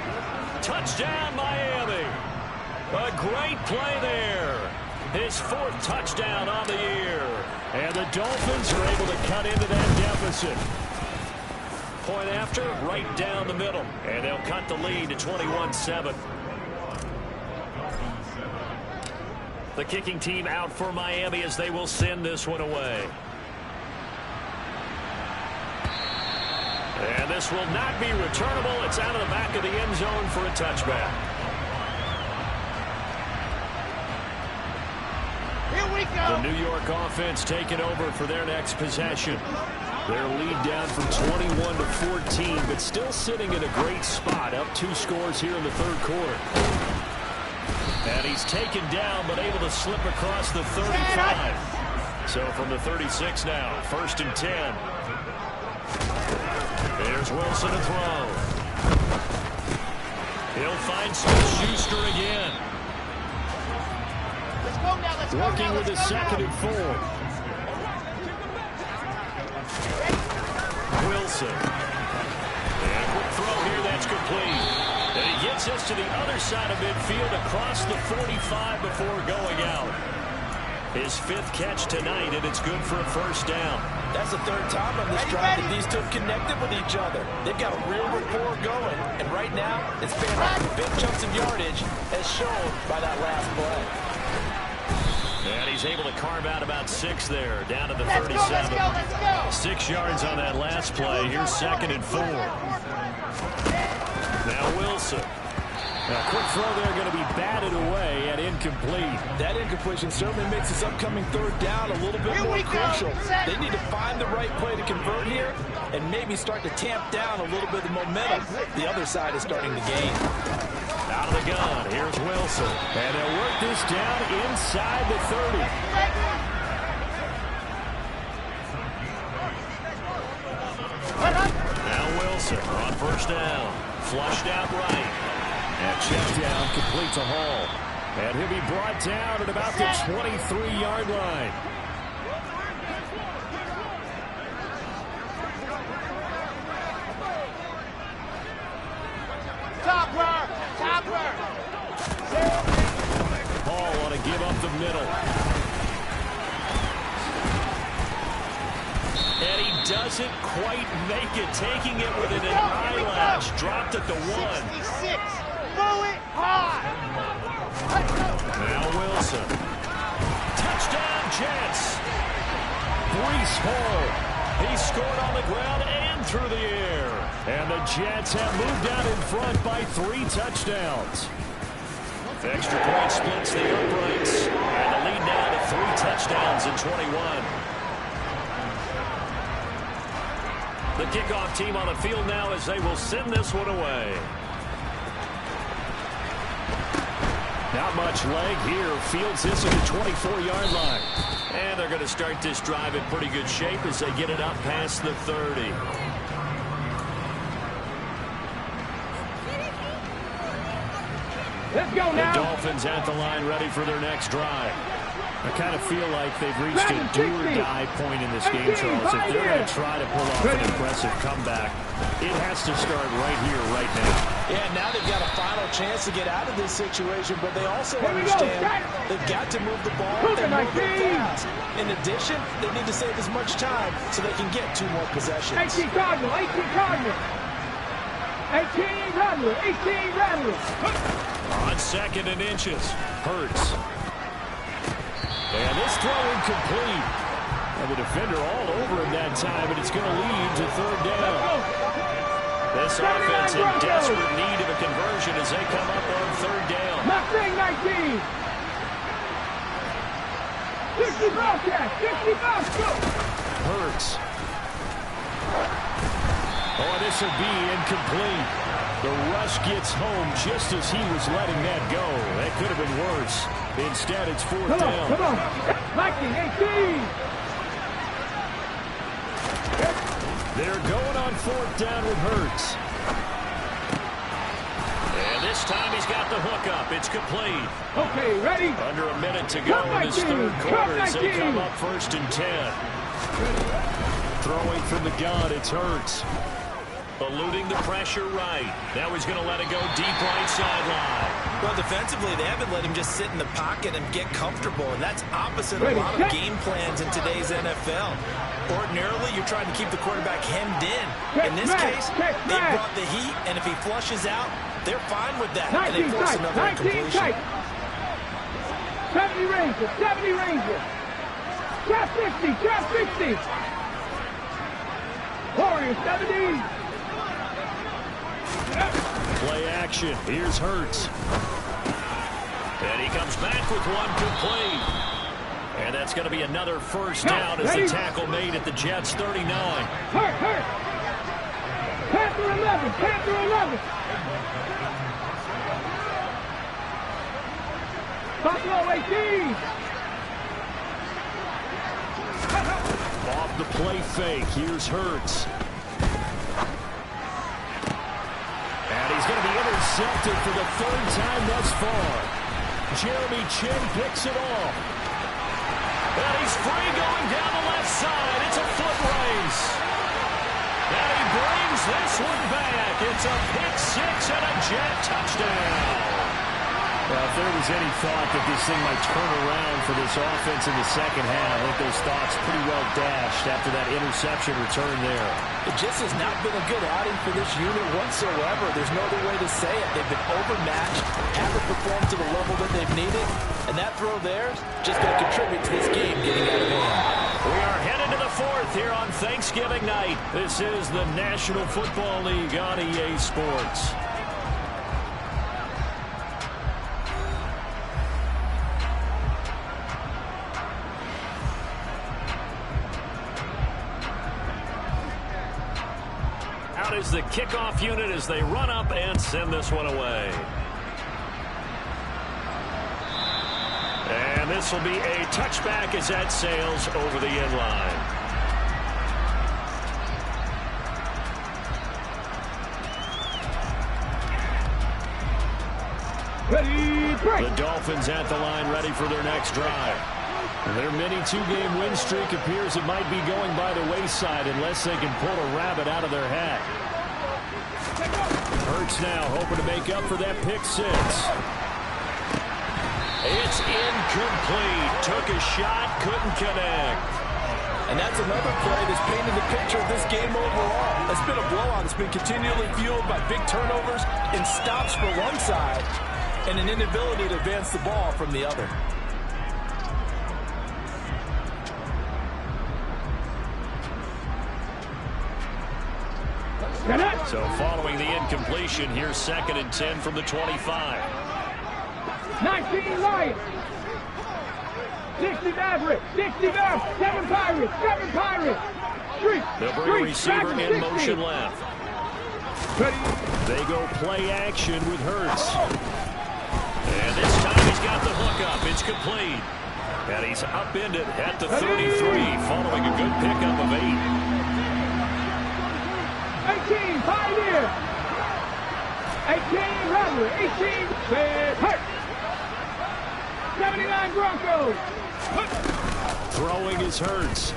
Touchdown, Miami. A great play there. His fourth touchdown on the year. And the Dolphins are able to cut into that deficit. Point after, right down the middle. And they'll cut the lead to 21-7. The kicking team out for Miami as they will send this one away. And this will not be returnable. It's out of the back of the end zone for a touchback. Here we go. The New York offense taking over for their next possession. Their lead down from 21 to 14, but still sitting in a great spot, up 2 scores here in the third quarter. And he's taken down, but able to slip across the 35. So from the 36 now, 1st and 10. There's Wilson to throw. He'll find Smith-Schuster again. Let's go now. Let's go now. Working with his 2nd and 4. Wilson. And a quick throw here, that's complete. And he gets us to the other side of midfield across the 45 before going out. His 5th catch tonight, and it's good for a 1st down. That's the 3rd time on this drive that these two have connected with each other. They've got a real rapport going, and right now it's paying off big chunks of yardage as shown by that last play. And he's able to carve out about 6 there, down to the Let's 37. go, let's go, let's go. 6 yards on that last play. Here's 2nd and 4. Now Wilson. A quick throw there going to be batted away and incomplete. That incompletion certainly makes this upcoming 3rd down a little bit more crucial. They need to find the right play to convert here and maybe start to tamp down a little bit of momentum. The other side is starting to gain. Out of the gun, here's Wilson. And they'll work this down inside the 30. Now Wilson on 1st down. Flushed out right. And check down, complete to Hall. And he'll be brought down at about the 23-yard line. Topper. Hall ought to give up the middle. And he doesn't quite make it, taking it with an eyelash. Dropped at the 1. 66. Bullet high. Now Wilson. Touchdown, Jets. Breece Hall. He scored on the ground and through the air. And the Jets have moved out in front by 3 touchdowns. Extra point splits the uprights. And the lead now to 3 touchdowns in 21. The kickoff team on the field now as they will send this one away. Not much leg here. Fields this at the 24-yard line. And they're going to start this drive in pretty good shape as they get it up past the 30. Let's go now. The Dolphins at the line ready for their next drive. I kind of feel like they've reached a do-or-die point in this game, Charles. If they're going to try to pull off an impressive comeback, it has to start right here, right now. Yeah, now they've got a final chance to get out of this situation, but they also understand they've got to move the ball and move it fast. In addition, they need to save as much time so they can get 2 more possessions. 18 Cardinal. 18 Rattler. On 2nd and inches, Hurts. And this throw incomplete. And the defender all over him that time, but it's going to lead to 3rd down. This offense in desperate need of a conversion as they come up on 3rd down. Mustang 19. 60 Bobcats. 60 Bobcats. Hurts. Oh, this will be incomplete. The rush gets home just as he was letting that go. That could have been worse. Instead, it's fourth down. Come on. 19, 18. They're going on fourth down with Hurts. And this time he's got the hook up. It's complete. Okay, ready? Under a minute to go in this third quarter as they come up first and 10. Throwing from the gun, it's Hurts. Eluding the pressure right. Now he's going to let it go deep right sideline. Well, defensively, they haven't let him just sit in the pocket and get comfortable, and that's opposite a lot of game plans in today's NFL. Ordinarily, you're trying to keep the quarterback hemmed in. In this case, they brought the heat, and if he flushes out, they're fine with that. And they force another incompletion. 70 Ranger, 70 Ranger. Trap 60, trap 60. Warrior 70. Play action. Here's Hurts. And he comes back with one complete. And that's going to be another first down as the tackle made at the Jets' 39. Hurt. Panther 11, Panther 11. Buffalo 18. Off the play fake. Here's Hurts. And he's going to be intercepted for the third time thus far. Jeremy Chin picks it off. And he's free going down the left side. It's a foot race. And he brings this one back. It's a pick six and a Jet touchdown. Well, if there was any thought that this thing might turn around for this offense in the second half, I think those thoughts pretty well dashed after that interception return there. It just has not been a good outing for this unit whatsoever. There's no other way to say it. They've been overmatched, haven't performed to the level that they've needed, and that throw there just going to contribute to this game getting out of hand. We are headed to the fourth here on Thanksgiving night. This is the National Football League on EA Sports. Out is the kickoff unit as they run up and send this one away. And this will be a touchback as that sails over the end line. The Dolphins at the line ready for their next drive. Their mini two-game win streak appears it might be going by the wayside unless they can pull a rabbit out of their hat. Hurts now hoping to make up for that pick six. It's incomplete. Took a shot, couldn't connect. And that's another play that's painted the picture of this game overall. It's been a blowout. It's been continually fueled by big turnovers and stops for one side and an inability to advance the ball from the other. So following the incompletion, here's 2nd and 10 from the 25. 19 Lions. 60 Maverick. 60 Maverick. 7 Pirates. 7 Pirates. Street. They'll bring a receiver in motion left. They go play action with Hurts. And this time he's got the hook up. It's complete. And he's upended at the 33 following a good pickup of 8. 18, Pioneer. 18, Rattler. 18, Hurt. 79, Broncos. Throwing his Hurts.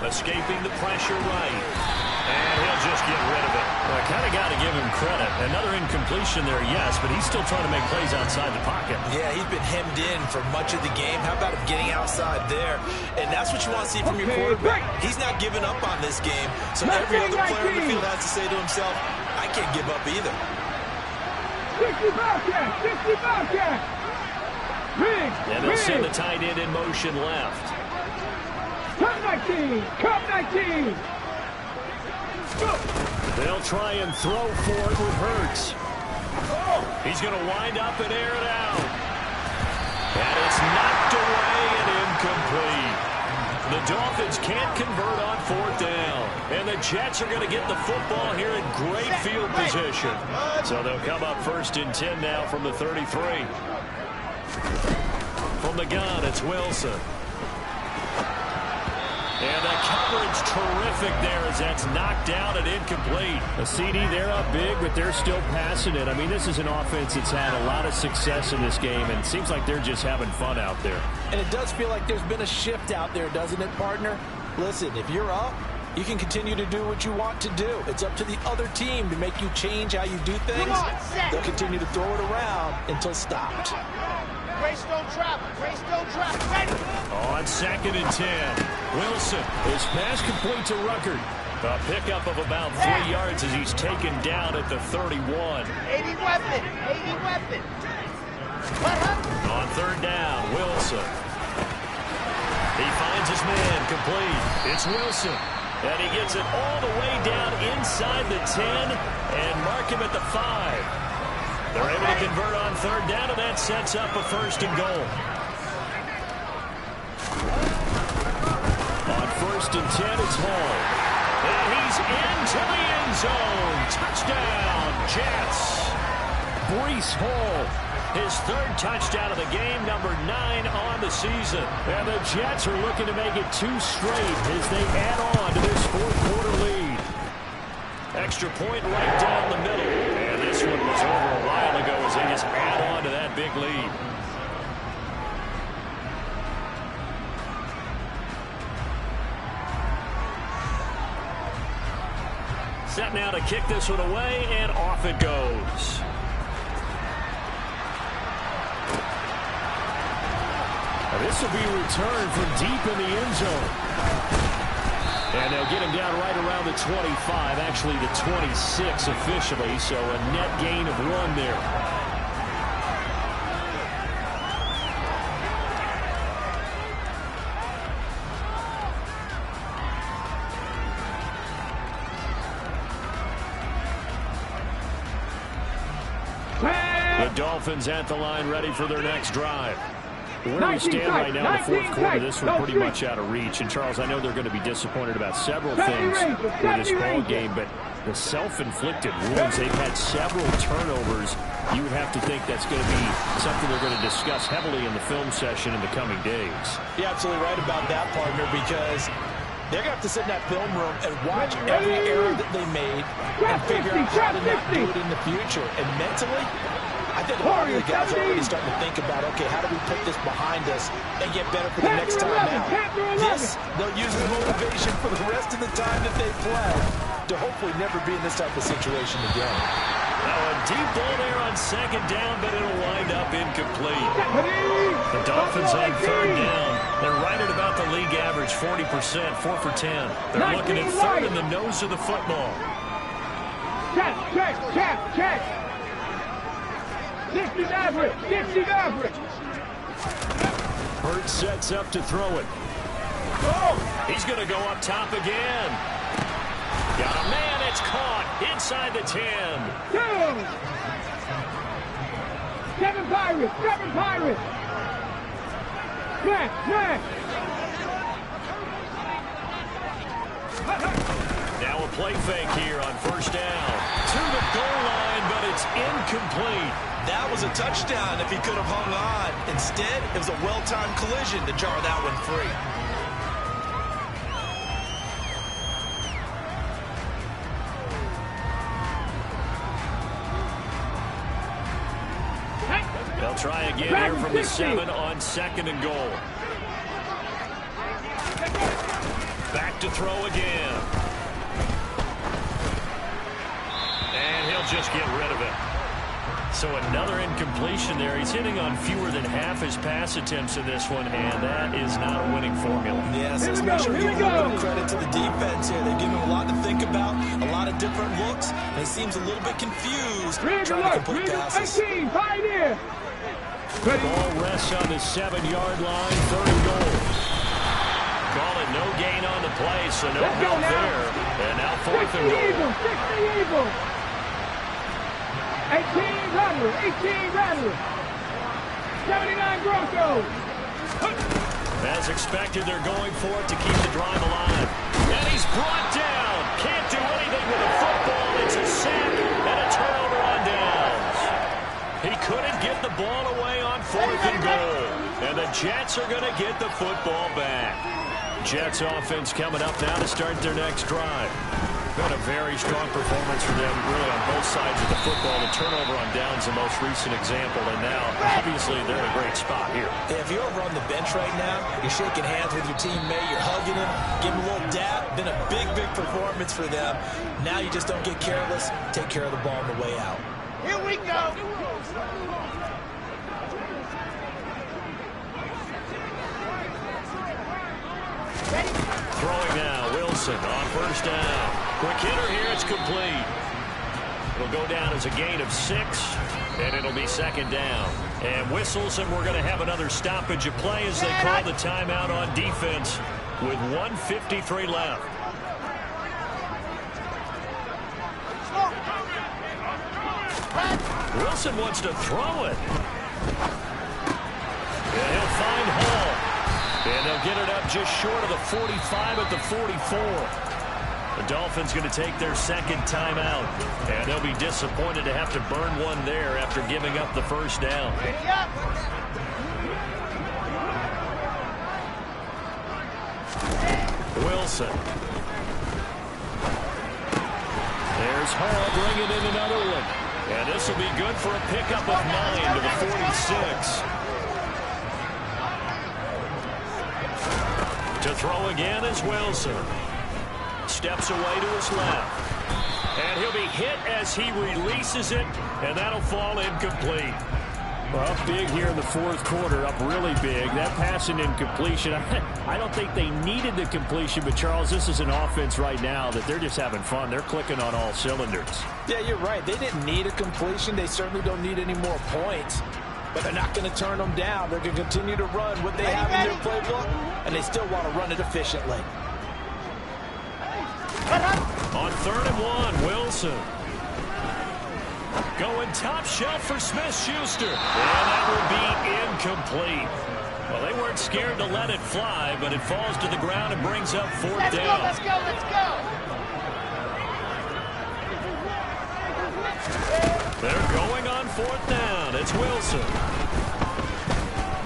Escaping the pressure right. And he'll just get rid of it. Well, I kind of got to give him credit. Another incompletion there, yes, but he's still trying to make plays outside the pocket. Yeah, he's been hemmed in for much of the game. How about him getting outside there? And that's what you want to see from your quarterback. He's not giving up on this game. So every other player in the field has to say to himself, I can't give up either. 60 Bobcat! 60 Bobcat! Rig! And they'll send the tight end in motion left. Cup 19! Cup 19! They'll try and throw for it with Hurts. He's going to wind up and air it out. And it's knocked away and incomplete. The Dolphins can't convert on 4th down. And they the Jets are going to get the football here in great field position. So they'll come up 1st and 10 now from the 33. From the gun, it's Wilson. And the coverage terrific there as that's knocked down and incomplete. A CD, they're up big, but they're still passing it. I mean, this is an offense that's had a lot of success in this game, and it seems like they're just having fun out there. And it does feel like there's been a shift out there, doesn't it, partner? Listen, if you're up, you can continue to do what you want to do. It's up to the other team to make you change how you do things. They'll continue to throw it around until stopped. Grace don't travel. Grace don't travel. Ready. On 2nd and 10. Wilson. His pass complete to Ruckert. A pickup of about 3 yards as he's taken down at the 31. 80 weapon. 80 weapon. On 3rd down, Wilson. He finds his man complete. It's Wilson. And he gets it all the way down inside the 10 and mark him at the 5. They're able to convert on 3rd down, and that sets up a 1st and goal. On 1st and 10, it's Hall. And he's into the end zone. Touchdown, Jets. Breece Hall, his 3rd touchdown of the game, number 9 on the season. And the Jets are looking to make it 2 straight as they add on to this 4th quarter lead. Extra point right down the middle. And this one was over a while ago as they just add on to that big lead. Set now to kick this one away, and off it goes. Now this will be returned from deep in the end zone. And they'll get him down right around the 25, actually the 26 officially, so a net gain of 1 there. The Dolphins at the line ready for their next drive. Where we stand right now in the 4th quarter, this one pretty much out of reach. And, Charles, I know they're going to be disappointed about several things with this ball game, but the self-inflicted wounds, they've had several turnovers. You would have to think that's going to be something they're going to discuss heavily in the film session in the coming days. You're absolutely right about that, partner, because they're going to have to sit in that film room and watch every error that they made and figure out how to not do it in the future. And mentally, I think a lot of the guys are already starting to think about, okay, how do we put this behind us and get better for the next time out? This, they'll use as motivation for the rest of the time that they play to hopefully never be in this type of situation again. Now a deep ball there on 2nd down, but it'll wind up incomplete. The Dolphins on 3rd down. They're right at about the league average, 40%, 4 for 10. They're looking at 3rd in the nose of the football. Check. 60 average. Burt sets up to throw it. He's going to go up top again. Got a man, it's caught inside the 10. 7 Pirates. Back. Now a play fake here on 1st down. To the goal line, but it's incomplete. That was a touchdown if he could have hung on. Instead, it was a well-timed collision to jar that one free. They'll try again here from the 7 on 2nd and goal. Back to throw again. And he'll just get rid of it. So another incompletion there. He's hitting on fewer than half his pass attempts in this one, and that is not a winning formula. Yes, let's make sure we give a little bit of credit to the defense here. They've given him a lot to think about, a lot of different looks, and he seems a little bit confused trying to complete passes. 18, pioneer. Ball rests on the 7-yard line, 3rd and goal. Call it no gain on the play, so no help there. And now 4th and goal. 60 Eagles. 18 Rattlers. 79 Broncos. As expected, they're going for it to keep the drive alive. And he's brought down. running with the football. It's a sack and a turnover on downs. He couldn't get the ball away on 4th and goal. And the Jets are going to get the football back. Jets offense coming up now to start their next drive. Been a very strong performance for them, really, on both sides of the football. The turnover on downs, the most recent example, and now, obviously, they're in a great spot here. Yeah, if you're over on the bench right now, you're shaking hands with your teammate, you're hugging him, giving him a little dab. Been a big, big performance for them. Now you just don't get careless. Take care of the ball on the way out. Here we go. Throwing now, Wilson on 1st down. Quick hitter here, it's complete. It'll go down as a gain of 6, and it'll be 2nd down. And whistles, and we're going to have another stoppage of play as they call the timeout on defense with 1:53 left. Wilson wants to throw it. And he'll find Hall. And they'll get it up just short of the 45 at the 44. The Dolphins going to take their 2nd timeout. And they'll be disappointed to have to burn one there after giving up the 1st down. Wilson. There's Hall bringing in another one. And this will be good for a pickup of 9 to the 46. To throw again is Wilson. Steps away to his left. And he'll be hit as he releases it, and that'll fall incomplete. Well, up big here in the 4th quarter, up really big. That pass and incompletion, I don't think they needed the completion, but Charles, this is an offense right now that they're just having fun. They're clicking on all cylinders. Yeah, you're right. They didn't need a completion. They certainly don't need any more points. But they're not going to turn them down. They're going to continue to run what they have in their playbook, and they still want to run it efficiently. On 3rd and 1, Wilson. Going top shelf for Smith-Schuster. And that will be incomplete. Well, they weren't scared to let it fly, but it falls to the ground and brings up 4th down. Let's go, let's go. They're going on 4th down. It's Wilson.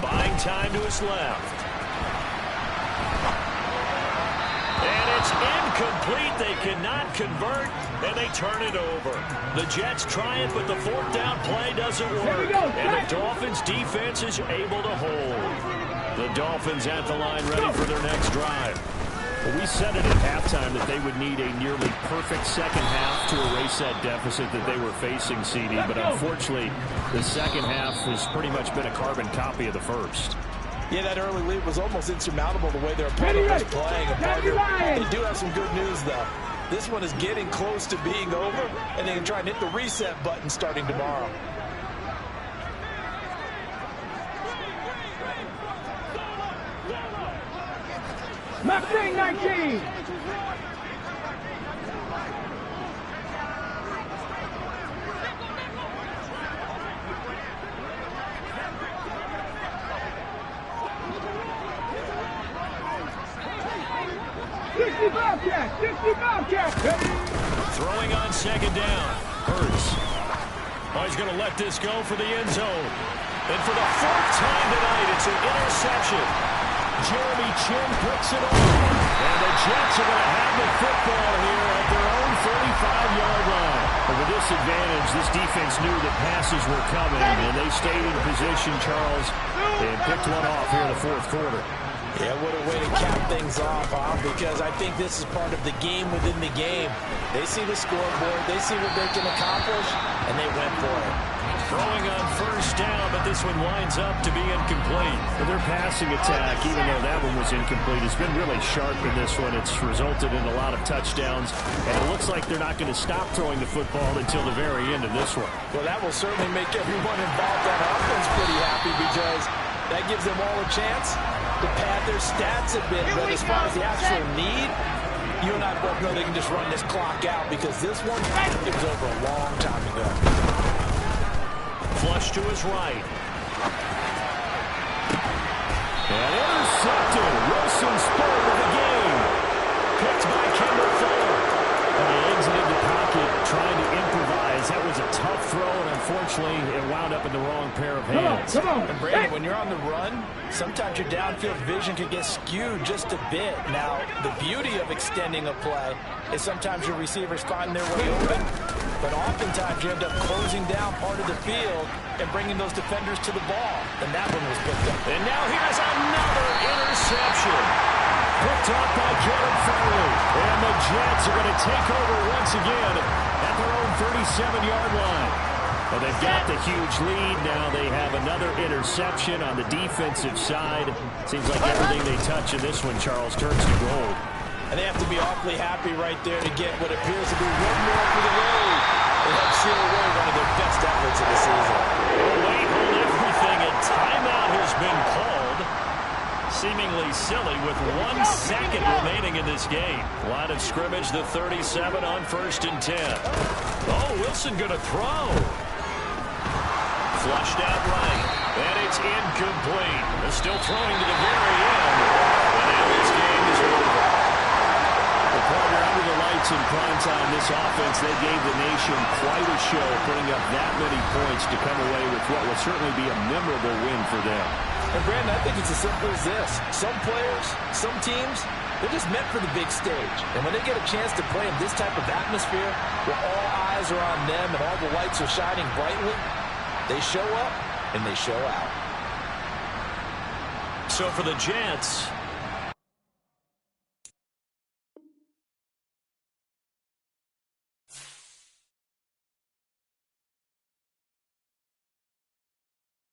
Buying time to his left. And it's incomplete. They cannot convert, and they turn it over. The Jets try it, but the 4th down play doesn't work. And the Dolphins' defense is able to hold. The Dolphins at the line ready for their next drive. Well, we said it at halftime that they would need a nearly perfect second half to erase that deficit that they were facing, CD. But unfortunately, the second half has pretty much been a carbon copy of the first. Yeah, that early lead was almost insurmountable the way their opponent was playing. And they do have some good news, though. This one is getting close to being over, and they can try and hit the reset button starting tomorrow. Mustang 19. Throwing on 2nd down. Hurts. Oh, he's going to let this go for the end zone. And for the 4th time tonight, it's an interception. Jeremy Chin picks it off. And the Jets are going to have the football here at their own 35-yard line. But with this advantage, this defense knew that passes were coming, and they stayed in position, Charles, and picked one off here in the 4th quarter. Yeah, what a way to cap things off, huh? Because I think this is part of the game within the game. They see the scoreboard, they see what they can accomplish, and they went for it. Throwing on 1st down, but this one winds up to be incomplete. Well, their passing attack, even though that one was incomplete, has been really sharp in this one. It's resulted in a lot of touchdowns, and it looks like they're not going to stop throwing the football until the very end of this one. Well, that will certainly make everyone involved on offense pretty happy, because that gives them all a chance to pad their stats a bit. But as far as the actual need, you and I both know they can just run this clock out, because this one, it was over a long time ago. Flush to his right. And intercepted. Wilson spoiled the game. Picked by Kendall Fuller. And he exited the throw, and unfortunately, it wound up in the wrong pair of hands. Come on. And Brandon, when you're on the run, sometimes your downfield vision can get skewed just a bit. Now, the beauty of extending a play is sometimes your receivers find their way open, but oftentimes you end up closing down part of the field and bringing those defenders to the ball. And that one was picked up. And now here's another interception. Picked up by Caleb Farley. And the Jets are going to take over once again at their own 37-yard line. Well, they've got the huge lead. Now they have another interception on the defensive side. Seems like everything they touch in this one, Charles, turns to gold. And they have to be awfully happy right there to get what appears to be one more for the road. They have sealed away one of their best efforts of the season. Wait, hold everything. A timeout has been called. Seemingly silly with 1 second remaining in this game. Line of scrimmage, the 37 on 1st and 10. Oh, Wilson going to throw. Flushed out right. And it's incomplete. They're still throwing to the very end. And now this game is over. The partner under the lights in primetime, this offense, they gave the nation quite a show, putting up that many points to come away with what will certainly be a memorable win for them. And Brandon, I think it's as simple as this. Some players, some teams, they're just meant for the big stage. And when they get a chance to play in this type of atmosphere, where all eyes are on them and all the lights are shining brightly, they show up and they show out. So for the Jets,